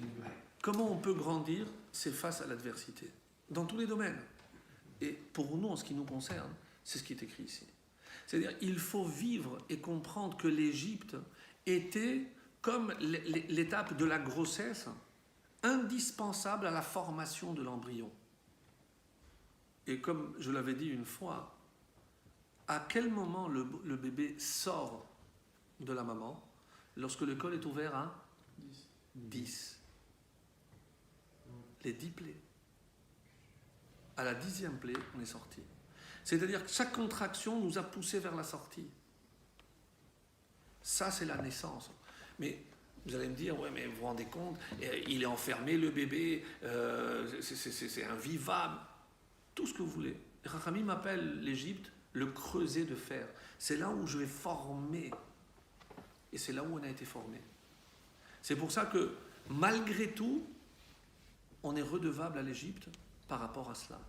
comment on peut grandir? C'est face à l'adversité, dans tous les domaines. Et pour nous, en ce qui nous concerne, c'est ce qui est écrit ici. C'est-à-dire, il faut vivre et comprendre que l'Égypte était comme l'étape de la grossesse, indispensable à la formation de l'embryon. Et comme je l'avais dit une fois, à quel moment le bébé sort de la maman? Lorsque le col est ouvert à 10. Les 10 plaies. À la 10e plaie, on est sorti. C'est-à-dire que chaque contraction nous a poussé vers la sortie. Ça, c'est la naissance. Mais vous allez me dire, ouais, mais vous vous rendez compte, il est enfermé, le bébé, c'est invivable. Tout ce que vous voulez. Rachamim m'appelle l'Égypte le creuset de fer. C'est là où je vais former. Et c'est là où on a été formé. C'est pour ça que, malgré tout, on est redevable à l'Égypte par rapport à cela.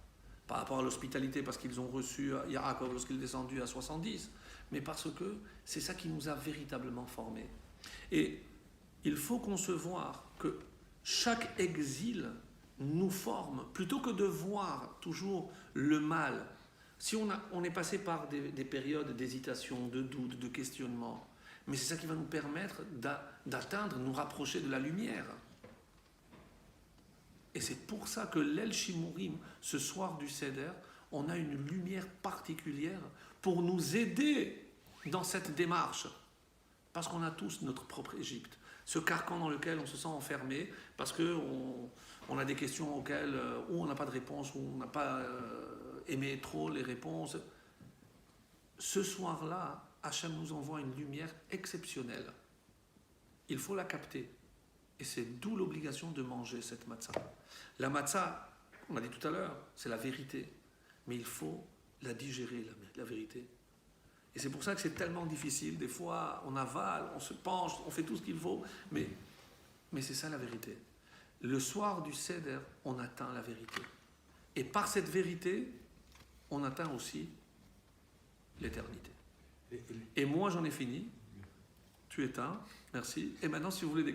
Par rapport à l'hospitalité, parce qu'ils ont reçu Yaakov lorsqu'il est descendu à 70, mais parce que c'est ça qui nous a véritablement formés. Et il faut concevoir que chaque exil nous forme, plutôt que de voir toujours le mal. Si on est passé par des périodes d'hésitation, de doute, de questionnement, mais c'est ça qui va nous permettre d'atteindre, nous rapprocher de la lumière. Et c'est pour ça que l'El Shimurim, ce soir du Seder, on a une lumière particulière pour nous aider dans cette démarche. Parce qu'on a tous notre propre Égypte. Ce carcan dans lequel on se sent enfermé, parce qu'on a des questions auxquelles où on n'a pas de réponse, où on n'a pas aimé trop les réponses. Ce soir-là, Hachem nous envoie une lumière exceptionnelle. Il faut la capter. Et c'est d'où l'obligation de manger cette matzah. La matzah, on l'a dit tout à l'heure, c'est la vérité. Mais il faut la digérer, la vérité. Et c'est pour ça que c'est tellement difficile. Des fois, on avale, on se penche, on fait tout ce qu'il faut. Mais c'est ça la vérité. Le soir du Seder, on atteint la vérité. Et par cette vérité, on atteint aussi l'éternité. Et moi, j'en ai fini. Tu éteins. Merci. Et maintenant, si vous voulez des